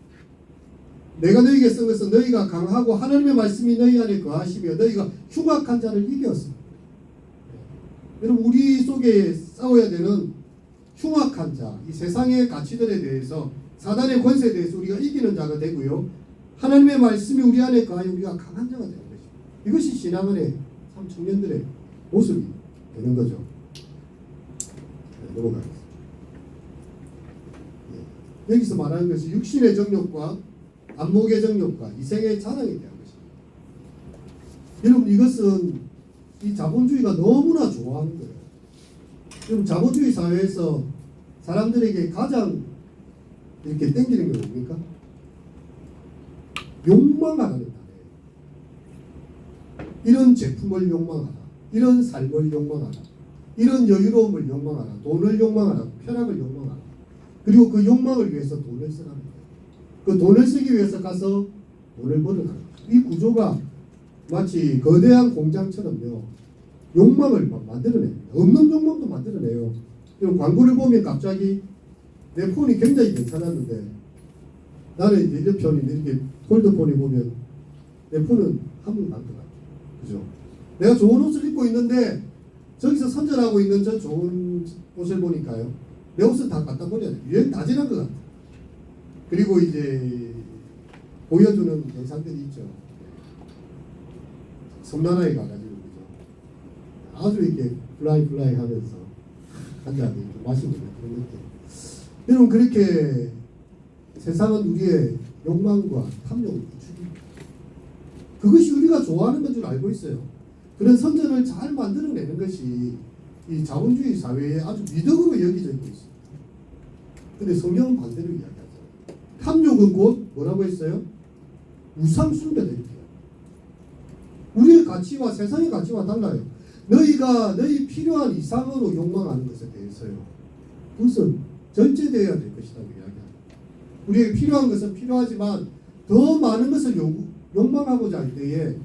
내가 너희에게 쓴 것은 너희가 강하고 하나님의 말씀이 너희 안에 거하시며 너희가 흉악한 자를 이겼습니다. 여러분, 우리 속에 싸워야 되는 흉악한 자, 이 세상의 가치들에 대해서, 사단의 권세에 대해서 우리가 이기는 자가 되고요, 하나님의 말씀이 우리 안에 거하여 우리가 강한 자가 되는 것입니다. 이것이 신앙 안의 참 청년들의 모습이 되는 거죠. 네, 넘어가겠습니다. 네. 여기서 말하는 것이 육신의 정욕과 안목의 정욕과 이생의 자랑에 대한 것입니다. 여러분, 이것은 이 자본주의가 너무나 좋아하는 거예요. 그럼 자본주의 사회에서 사람들에게 가장 이렇게 땡기는 게 뭡니까? 욕망하라는 단어예요. 이런 제품을 욕망하라, 이런 삶을 욕망하라, 이런 여유로움을 욕망하라, 돈을 욕망하라, 쾌락을 욕망하라. 그리고 그 욕망을 위해서 돈을 쓰라는 거예요. 그 돈을 쓰기 위해서 가서 돈을 벌어가는 거예요. 이 구조가 마치 거대한 공장처럼요, 욕망을 만들어냅니다. 없는 욕망도 만들어내요. 그리고 광고를 보면 갑자기 내 폰이 굉장히 괜찮았는데, 나는 이제 핸드폰이 이렇게 폴더폰에 보면 내 폰은 한물 난 것 같아요. 그죠? 내가 좋은 옷을 입고 있는데 저기서 선전하고 있는 저 좋은 옷을 보니까요, 내 옷은 다 갖다 버려야 돼요. 유행 다 지난 것 같아요. 그리고 이제 보여주는 영상들이 있죠. 섬나라에 가가지고, 그죠? 아주 이렇게 플라이 하면서 한잔 마시는 그런 느낌. 여러분 그렇게 세상은 우리의 욕망과 탐욕을 부추깁니다. 그것이 우리가 좋아하는 건 줄 알고 있어요. 그런 선전을 잘 만들어내는 것이 이 자본주의 사회에 아주 미덕으로 여겨져 있고 있습니다. 근데 성경은 반대로 이야기하잖아요. 탐욕은 곧 뭐라고 했어요? 우상숭배다 이렇게. 우리의 가치와 세상의 가치와 달라요. 너희가 너희 필요한 이상으로 욕망하는 것에 대해서요. 그것은 절제되어야 될 것이라고 이야기합니다. 우리에게 필요한 것은 필요하지만 더 많은 것을 욕망하고자 할 때에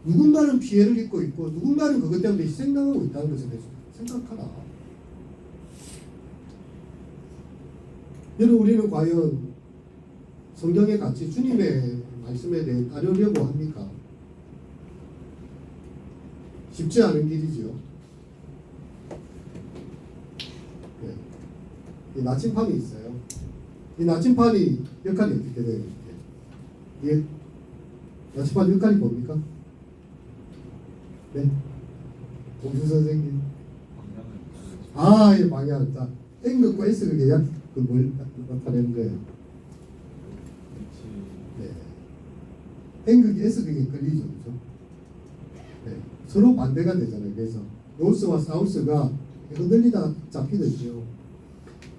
누군가는 피해를 입고 있고 누군가는 그것 때문에 희생당하고 있다는 것에 대해서 생각하라. 여러분 우리는 과연 성경의 가치, 주님의 말씀에 대해 따르려고 합니까? 쉽지 않은 길이지요. 네. 이 나침판이 있어요. 이 나침판이 역할이 어떻게 돼요? 이게 나침판 역할이 뭡니까? 네. 공수 선생님. 예, 방향. 자, N극과 S극의 뭘 나타내는 거예요? 네. N극이 S극에 걸리죠, 그죠? 네. 서로 반대가 되잖아요. 그래서 노스와 사우스가 흔들리다 잡히듯이요.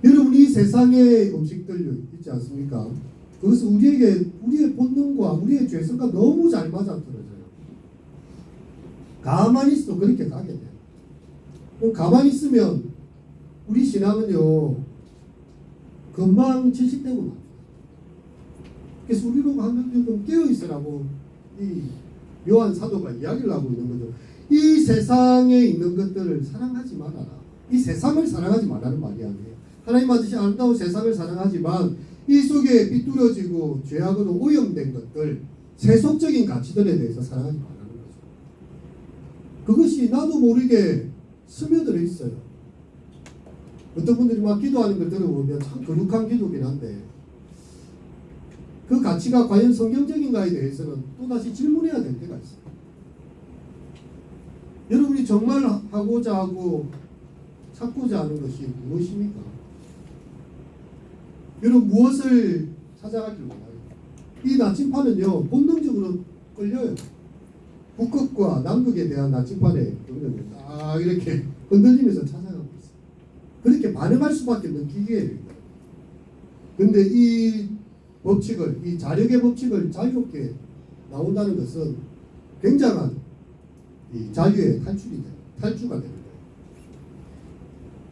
여러분 이 세상의 음식들 있지 않습니까? 그것은 우리의 본능과 우리의 죄성과 너무 잘 맞아떨어져요. 가만히 있어도 그렇게 가게 돼요. 그럼 가만히 있으면 우리 신앙은요 금방 질식되고 맙니다. 그래서 우리로 하면 좀 깨어있으라고 이 요한 사도가 이야기를 하고 있는 거죠. 이 세상에 있는 것들을 사랑하지 말아라. 이 세상을 사랑하지 말라는 말이 아니에요. 하나님 아버지 아름다운 세상을 사랑하지만 이 속에 삐뚤어지고 죄악으로 오염된 것들, 세속적인 가치들에 대해서 사랑하지 말라는 거죠. 그것이 나도 모르게 스며들어 있어요. 어떤 분들이 막 기도하는 걸 들어보면 참 거룩한 기도긴 한데 그 가치가 과연 성경적인가에 대해서는 또다시 질문해야 될 때가 있어요. 여러분이 정말 하고자 하고 찾고자 하는 것이 무엇입니까? 여러분 무엇을 찾아가길 원해요? 이 나침판은요 본능적으로 끌려요. 북극과 남극에 대한 나침판에 딱 이렇게 흔들리면서 찾아가고 있어요. 그렇게 반응할 수밖에 없는 기계예요. 근데 이 법칙을, 이 자력의 법칙을 자유롭게 나온다는 것은 굉장한 이 자유의 탈주가 되는 거예요.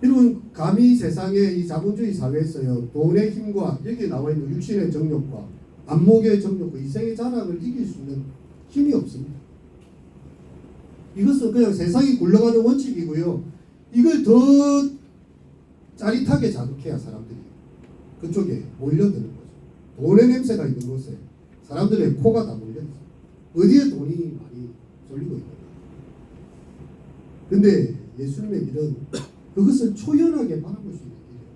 여러분 감히 세상의 이 자본주의 사회에서요 돈의 힘과 여기에 나와 있는 육신의 정욕과 안목의 정욕과 이생의 자랑을 이길 수 있는 힘이 없습니다. 이것은 그냥 세상이 굴러가는 원칙이고요. 이걸 더 짜릿하게 자극해야 사람들이 그쪽에 몰려드는 거죠. 돈의 냄새가 있는 곳에 사람들의 코가 다 몰려있어요. 어디에 돈이 많이 쏠리고 있는 거예요. 근데 예수님의 길은 그것을 초연하게 바라볼 수 있는 길이에요.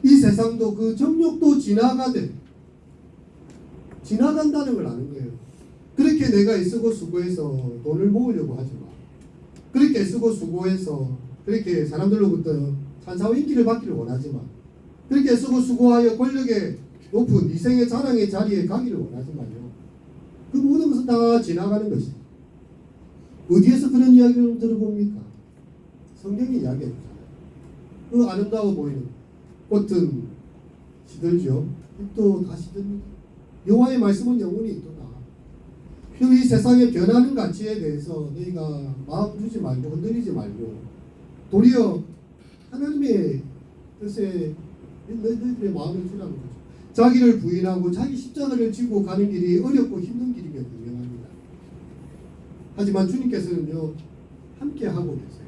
이 세상도 그 정욕도 지나간다는 걸 아는 거예요. 그렇게 내가 애쓰고 수고해서 돈을 모으려고 하지 마. 그렇게 애쓰고 수고해서 그렇게 사람들로부터 찬사와 인기를 받기를 원하지만 그렇게 애쓰고 수고하여 권력의 높은 이생의 자랑의 자리에 가기를 원하지만요. 그 모든 것은 다 지나가는 것이에요. 어디에서 그런 이야기를 들어봅니까? 성경이 이야기해주잖아요. 그 아름다워 보이는 꽃은 시들죠. 잎도 다 시듭니다. 여호와의 말씀은 영원히 있도다. 그리고 이 세상의 변하는 가치에 대해서 너희가 마음 주지 말고 흔들리지 말고 도리어 하나님의 뜻에 너희들의 마음을 주라는 거죠. 자기를 부인하고 자기 십자가를 지고 가는 길이 어렵고 힘든 길이며 분명합니다. 하지만 주님께서는요 함께 하고 계세요.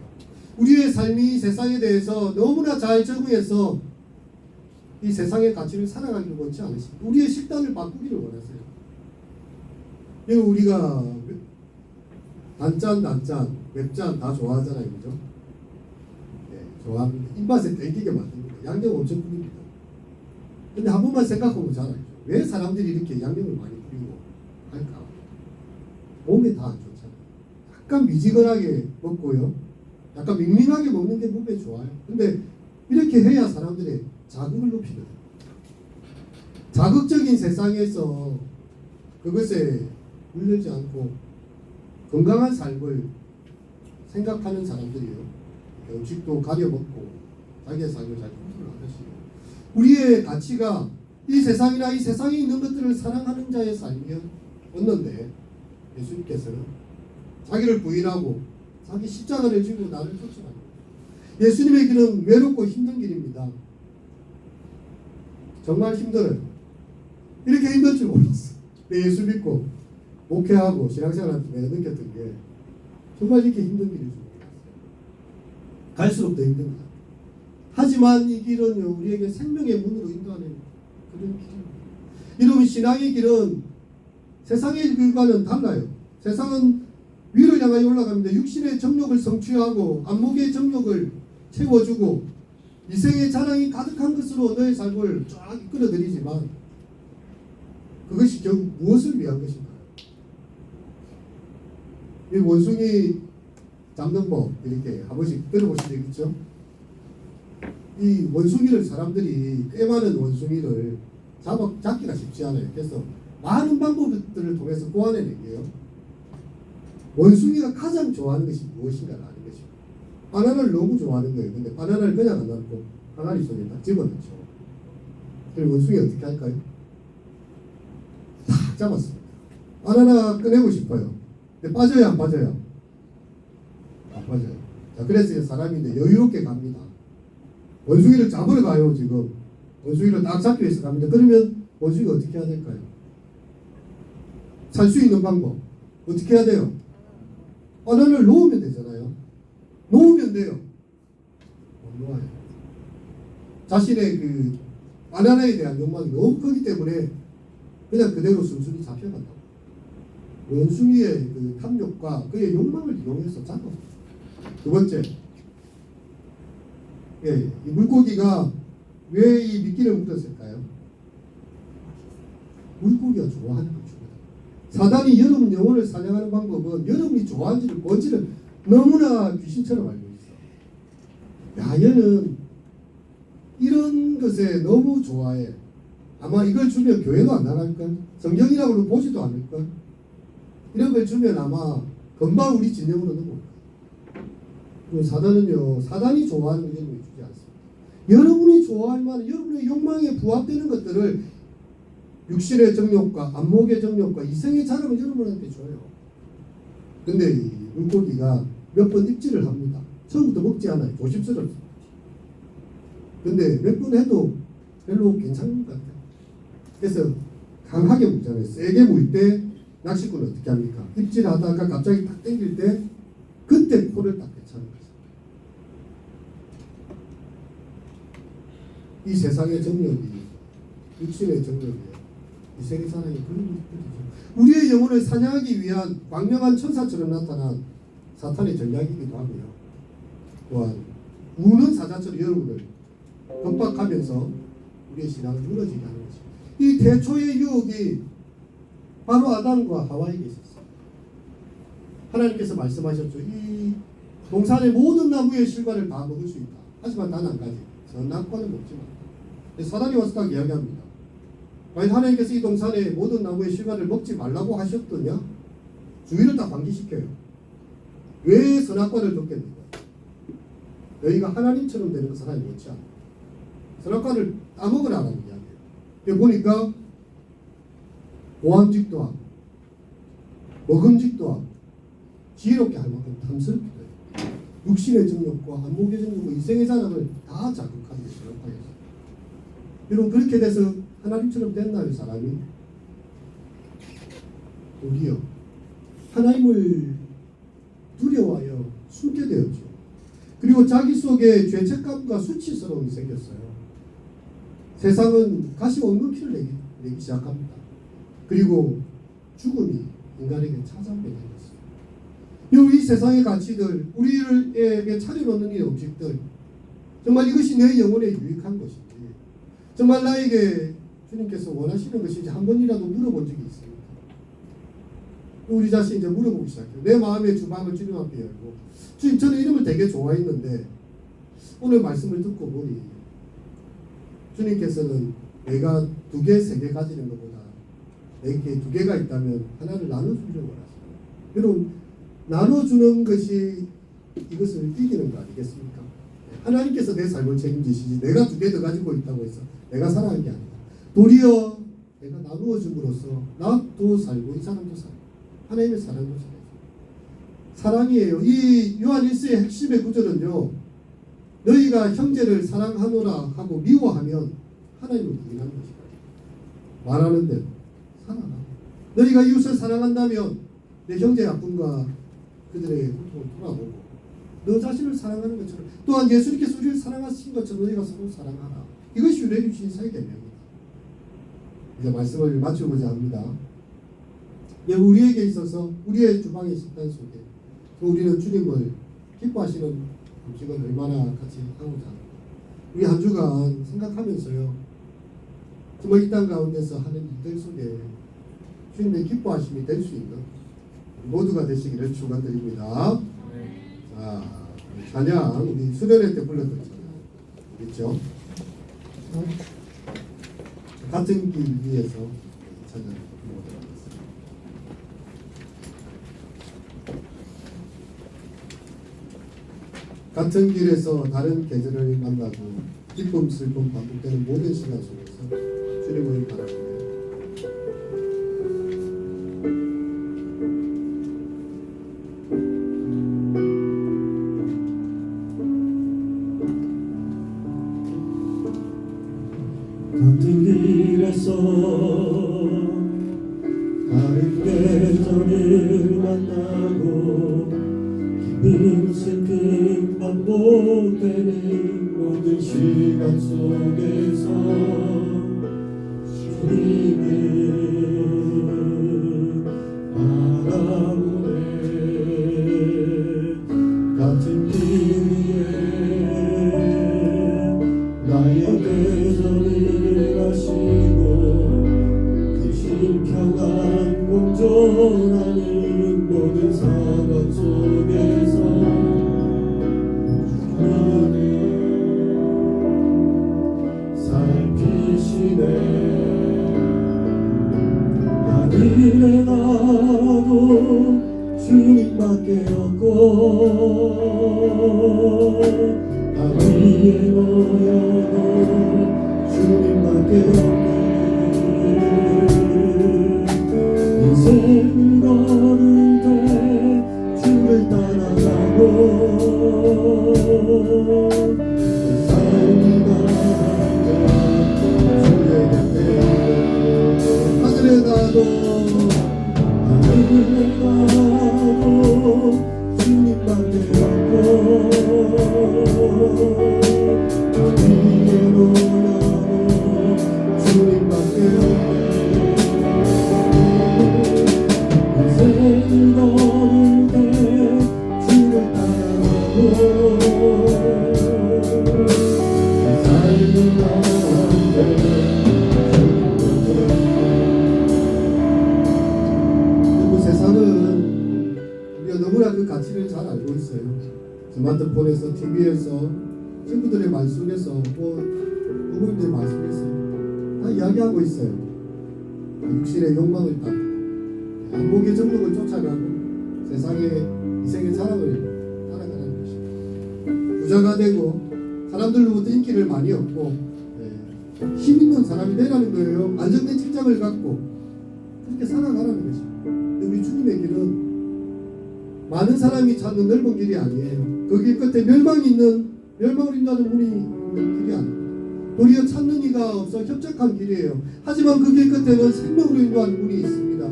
우리의 삶이 세상에 대해서 너무나 잘 적응해서 이 세상의 가치를 살아가기를 원치 않으십니다. 우리의 식단을 바꾸기를 원하세요. 우리가 단짠, 맵짠 다 좋아하잖아요, 그죠? 네, 좋아합니다. 입맛에 땡기게 만듭니다. 양념 엄청 뿌립니다. 근데 한 번만 생각해보면 잘 알죠. 왜 사람들이 이렇게 양념을 많이 뿌리고 할까? 몸에 다 안 좋잖아요. 약간 미지근하게 먹고요. 약간 밍밍하게 먹는 게 몸에 좋아요. 근데 이렇게 해야 사람들의 자극을 높이는 거예요. 자극적인 세상에서 그것에 물들지 않고 건강한 삶을 생각하는 사람들이요. 음식도 가려 먹고 자기의 삶을 잘 컨트롤하는 것이에요. 우리의 가치가 이 세상이나 이 세상에 있는 것들을 사랑하는 자의 삶이었는데 예수님께서는 자기를 부인하고 자기 십자가를 지고 나를 쫓아가는 거예요. 예수님의 길은 외롭고 힘든 길입니다. 정말 힘들어요. 이렇게 힘들 줄 몰랐어. 근데 예수 믿고 목회하고 신앙생활하면서 내가 느꼈던 게 정말 이렇게 힘든 길일 줄 몰랐어요. 갈수록 더 힘든 것 같아요. 하지만 이 길은 우리에게 생명의 문으로 인도하는 그런 길입니다. 여러분, 신앙의 길은 세상의 길과는 달라요. 세상은 위를 향하여 올라갑니다. 육신의 정욕을 성취하고 안목의 정욕을 채워주고 이생의 자랑이 가득한 것으로 너의 삶을 쫙 이끌어들이지만 그것이 결국 무엇을 위한 것인가요? 이 원숭이 잡는 법 이렇게 한 번씩 들어보신 적 있죠? 이 원숭이를 사람들이 꽤 많은 원숭이를 잡기가 쉽지 않아요. 그래서 많은 방법들을 통해서 꼬아내는게요. 원숭이가 가장 좋아하는 것이 무엇인가를 아는 것입니다. 바나나를 너무 좋아하는 거예요. 근데 바나나를 그냥 안 놔두고 항아리 속에 딱 집어넣죠. 그럼 원숭이가 어떻게 할까요? 탁 잡았습니다. 바나나 꺼내고 싶어요. 근데 빠져요, 안 빠져요? 안 빠져요. 자, 그래서 사람이 이제 여유롭게 갑니다. 원숭이를 잡으러 가요, 지금. 원숭이를 딱 잡기 위해서 갑니다. 그러면 원숭이가 어떻게 해야 될까요? 살 수 있는 방법. 어떻게 해야 돼요? 바나나를 놓으면 되잖아요. 놓으면 돼요. 못 놓아요. 자신의 그 바나나에 대한 욕망이 너무 크기 때문에 그냥 그대로 순순히 잡혀간다고. 원숭이의 그 탐욕과 그의 욕망을 이용해서 잡아. 두 번째, 이 물고기가 왜 이 미끼를 묻었을까요? 물고기가 좋아하는 거죠. 사단이 여러분 영혼을 사냥하는 방법은 여러분이 좋아하는지를 뭔지를 너무나 귀신처럼 알고 있어. 야, 얘는 이런 것에 너무 좋아해. 아마 이걸 주면 교회도 안 나갈걸? 성경이라고는 보지도 않을걸? 이런 걸 주면 아마 금방 우리 진영으로 넘어올 거예요. 사단은요, 사단이 좋아하는 걸 여러분이 주지 않습니다. 여러분이 좋아할 만한 여러분의 욕망에 부합되는 것들을 육신의 정욕과 안목의 정욕과 이생의 자랑을 여러분한테 줘요. 근데 이 물고기가 몇 번 입질을 합니다. 처음부터 먹지 않아요. 조심스럽습니다. 근데 몇 번 해도 별로 괜찮은 것 같아요. 그래서 강하게 물잖아요. 세게 물 때 낚시꾼은 어떻게 합니까? 입질하다가 갑자기 딱 당길 때 그때 코를 딱 괜찮은 거죠. 이 세상의 정욕이 육신의 정욕이에요. 이 세계 사랑이 그런 것이죠. 우리의 영혼을 사냥하기 위한 광명한 천사처럼 나타난 사탄의 전략이기도 하고요. 또한 우는 사자처럼 여러분을 겁박하면서 우리의 신앙을 무너지게 하는 것입니다. 이 태초의 유혹이 바로 아담과 하와에게 있었어요. 하나님께서 말씀하셨죠. 이 동산의 모든 나무의 실과를 다 먹을 수 있다. 하지만 단 한 가지, 선악과는 먹지 말라. 사단이 와서 딱 이야기합니다. 만약 하나님께서 이 동산의 모든 나무의 실과를 먹지 말라고 하셨더냐? 주의를 딱 방기시켜요. 왜 선악과를 먹겠는가? 너희가 하나님처럼 되는 것을 하나님 원치 않아. 선악과를 따먹으라는 이야기예요. 여기 보니까 보암직도 하고 먹음직도 하고 지혜롭게 할 만큼 탐스럽기도 해요. 육신의 정욕과 안목의 정욕과 이생의 자랑을 다 자극하는 것이 선악과예요. 여러분, 그렇게 돼서 하나님처럼 됐나요, 사람이? 우리요. 하나님을 두려워하여 숨게 되었죠. 그리고 자기 속에 죄책감과 수치스러움이 생겼어요. 세상은 가시 없는 피를 내기 시작합니다. 그리고 죽음이 인간에게 찾아오게 되었어요. 이 세상의 가치들, 우리에게 차려놓는 이 음식들, 정말 이것이 내 영혼에 유익한 것인지, 정말 나에게 주님께서 원하시는 것인지 한 번이라도 물어본 적이 있습니다. 우리 자신 이제 물어보기 시작해요. 내 마음의 주방을 주님 앞에 열고, 주님, 저는 이름을 되게 좋아했는데 오늘 말씀을 듣고 보니 주님께서는 내가 2개, 3개 가지는 것보다 내게 2개가 있다면 하나를 나눠주려고 하십니다. 여러분, 나눠주는 것이 이것을 이기는 거 아니겠습니까? 하나님께서 내 삶을 책임지시지 내가 2개 더 가지고 있다고 해서 내가 살아간 게 아니다. 도리어 내가 나누어 줌으로써 나도 살고 이 사람도 살고 하나님의 사랑도 살고 사랑이에요. 이 요한 1서의 핵심의 구절은요, 너희가 형제를 사랑하노라 하고 미워하면 하나님을 부인하는 것이다. 말하는 대로 사랑하라. 너희가 이웃을 사랑한다면 내 형제의 아픔과 그들의 고통을 돌아보고 너 자신을 사랑하는 것처럼 또한 예수님께서 우리를 사랑하신 것처럼 너희가 서로 사랑하라. 이것이 우리에게 주신 사의 계명입니다. 이제 말씀을 마쳐보자 합니다. 우리에게 있어서 우리의 주방의 식단 속에 우리는 주님을 기뻐하시는 음식을 얼마나 같이 하고자 합니다. 우리 한 주간 생각하면서요, 정말 이 땅 가운데서 하는 일들 속에 주님의 기뻐하심이 될 수 있는 모두가 되시기를 축원드립니다. 자, 찬양 우리 수련회 때 불렀던 찬양 있죠? 같은 길 위에서 찬양 부르도록 하겠습니다. 같은 길에서 다른 계절을 만나고 기쁨 슬픔 반복되는 모든 시간 속에서 주님을 바라보며 같은 길에서 다른 계절을 만나고 기쁨 슬픔 반복되는 모든 시간 속에서 주님을 바라보네. 같은 길 위에 나의 계절을 가시고 그 평안 공존하는 모든 상황 속에서 주님을 살피시네. 하늘에 나도 주님밖에 없고 땅 위에 놓여도 주님밖에 없네. 인생을 걸을 때 주를 따라가고 그 삶이 나아갈 때 주의 곁에 하늘에 나도 주님밖에 없고 땅 위에 놓여도 주님밖에 없네. 인생을 걸을 때 주를 따라가고 삶이 나아갈 때 세상은 우리가 너무나 그 가치를 잘 알고 있어요. 스마트폰에서 TV에서 친구들의 말 속에서 부모님들의 말 속에서 다 이야기하고 있어요. 육신의 욕망을 따르고 안목의 정욕을 쫓아가고 세상의 이생의 자랑을 따라가는 것입니다. 부자가 되고 사람들로부터 인기를 많이 얻고 힘 있는 사람이 되라는 거예요. 안정된 직장을 갖고 그렇게 살아가라는 것입니다. 근데 우리 주님의 길은 많은 사람이 찾는 넓은 길이 아니에요. 그 길 끝에 멸망을 인도하는 문이 있는 길이 아닙니다. 도리어 찾는 이가 없어 협착한 길이에요. 하지만 그 길 끝에는 생명으로 인도하는 문이 있습니다.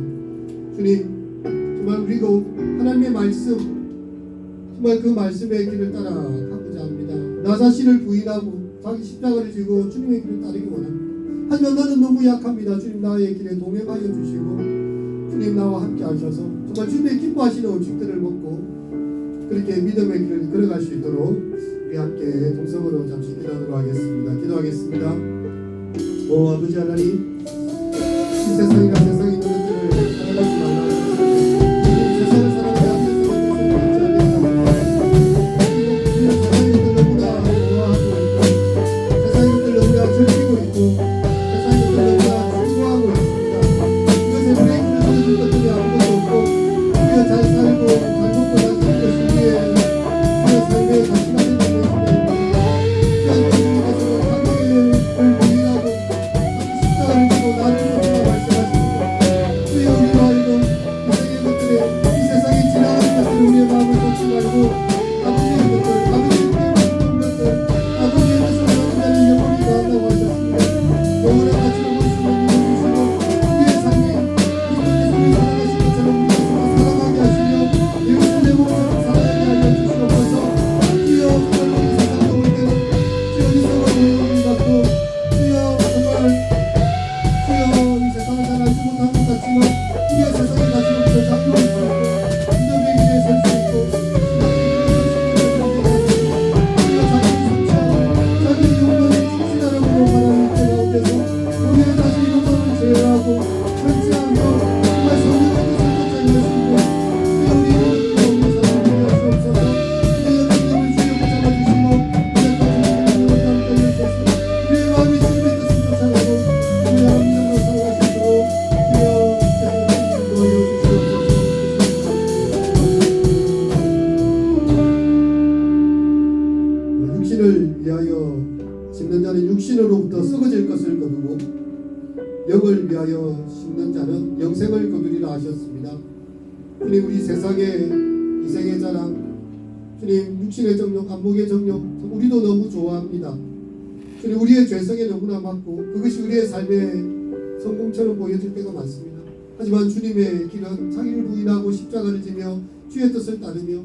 주님, 정말 우리가 하나님의 말씀, 정말 그 말씀의 길을 따라가고자 합니다. 나 자신을 부인하고 자기 십자가를 지고 주님의 길을 따르기 원합니다. 하지만 나는 너무 약합니다. 주님 나의 길에 동행하여 주시고 주님 나와 함께 하셔서 정말 주님의 기뻐하시는 음식들을 먹고 그렇게 믿음의 길을 걸어갈 수 있도록 우리 함께 동성으로 잠시 기도하도록 하겠습니다. 기도하겠습니다. 오 아버지 하나님, 이 세상이나 세상에 있는 것들을 사랑하지 말라. 세상을 사랑하지 않는 것을 받지 않는 세상에 있는 너무나 심는 자는 육신으로부터 썩어질 것을 거두고 영을 위하여 심는 자는 영생을 거두리라 하셨습니다. 주님, 우리 세상의 이생의 자랑, 주님, 육신의 정욕, 안목의 정욕, 우리도 너무 좋아합니다. 주님, 우리의 죄성에 너무나 맞고 그것이 우리의 삶의 성공처럼 보여질 때가 많습니다. 하지만 주님의 길은 자기를 부인하고 십자가를 지며 주의 뜻을 따르며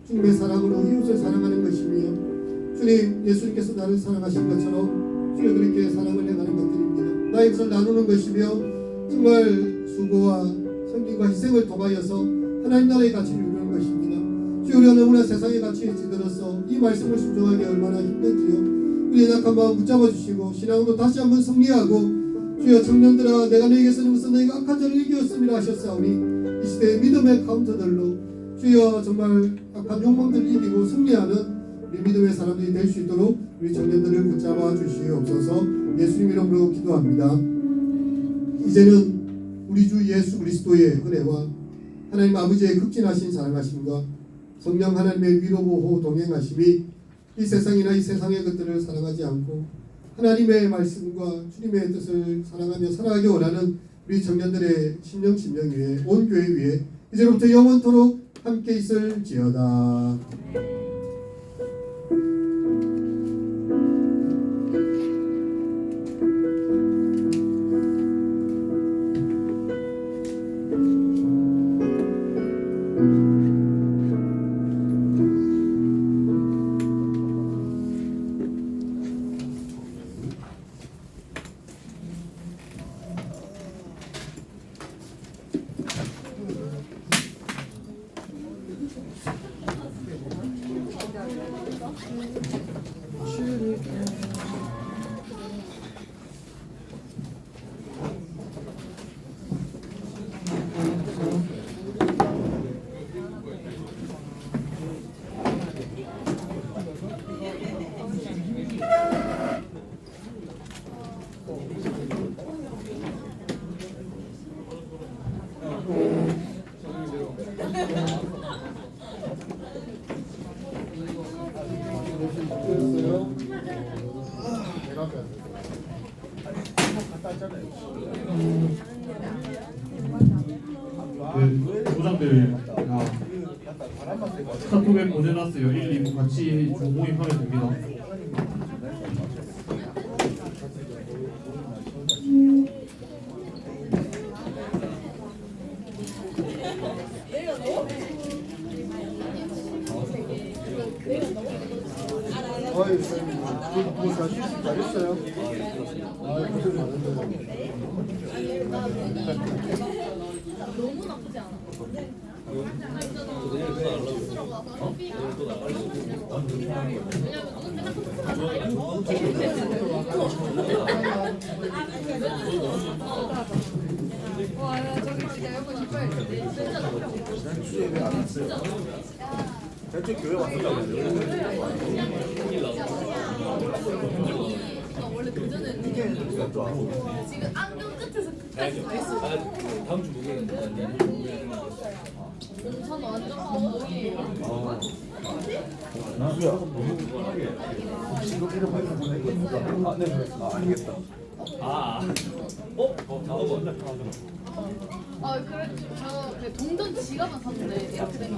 주님의 사랑으로 이웃을 사랑하는 것이며, 주님, 예수님께서 나를 사랑하신 것처럼 주여 그렇게 사랑을 행하는 것들입니다. 나의 것을 나누는 것이며 정말 수고와 섬김과 희생을 통하여서 하나님 나라의 가치를 이루는 것입니다. 주여, 우리가 너무나 세상의 가치에 찌들어서 이 말씀을 순종하기 얼마나 힘든지요. 우리의 약한 마음 붙잡아 주시고 신앙으로 다시 한번 승리하고, 주여, 청년들아 내가 너에게서 누구서 너희가 악한 자를 이기었음이라 하셨사오니 이 시대의 믿음의 카운터들로 주여 정말 악한 욕망들을 이기고 승리하는 우리 믿음의 사람들이 될 수 있도록 우리 청년들을 붙잡아 주시옵소서. 예수님 이름으로 기도합니다. 이제는 우리 주 예수 그리스도의 은혜와 하나님 아버지의 극진하신 사랑하심과 성령 하나님의 위로 보호 동행하심이 이 세상이나 이 세상의 것들을 사랑하지 않고 하나님의 말씀과 주님의 뜻을 사랑하며 살아가기 원하는 우리 청년들의 심령 위에, 온 교회 위에 이제부터 영원토록 함께 있을지어다. 네, 부장들 카톡에 보내놨어요. 1, 2부 같이 조모임하면 됩니다. 잘했어요. 고생 많았네요. 너무 나쁘지 않아. 와, 저기 진짜 여러분 이빨 주에 왜안 왔어요? 대체 교회 왔었다고 원래 그전에 지금 안경 끝에서 끝까지 다 했어. 다음 주 목요일에 저는 완전 거의 나수야 지금 이름 발표보내니까 아, 네, 알겠다. 잠깐만. 그래 저 동전 지갑만 샀는데 이렇게 되면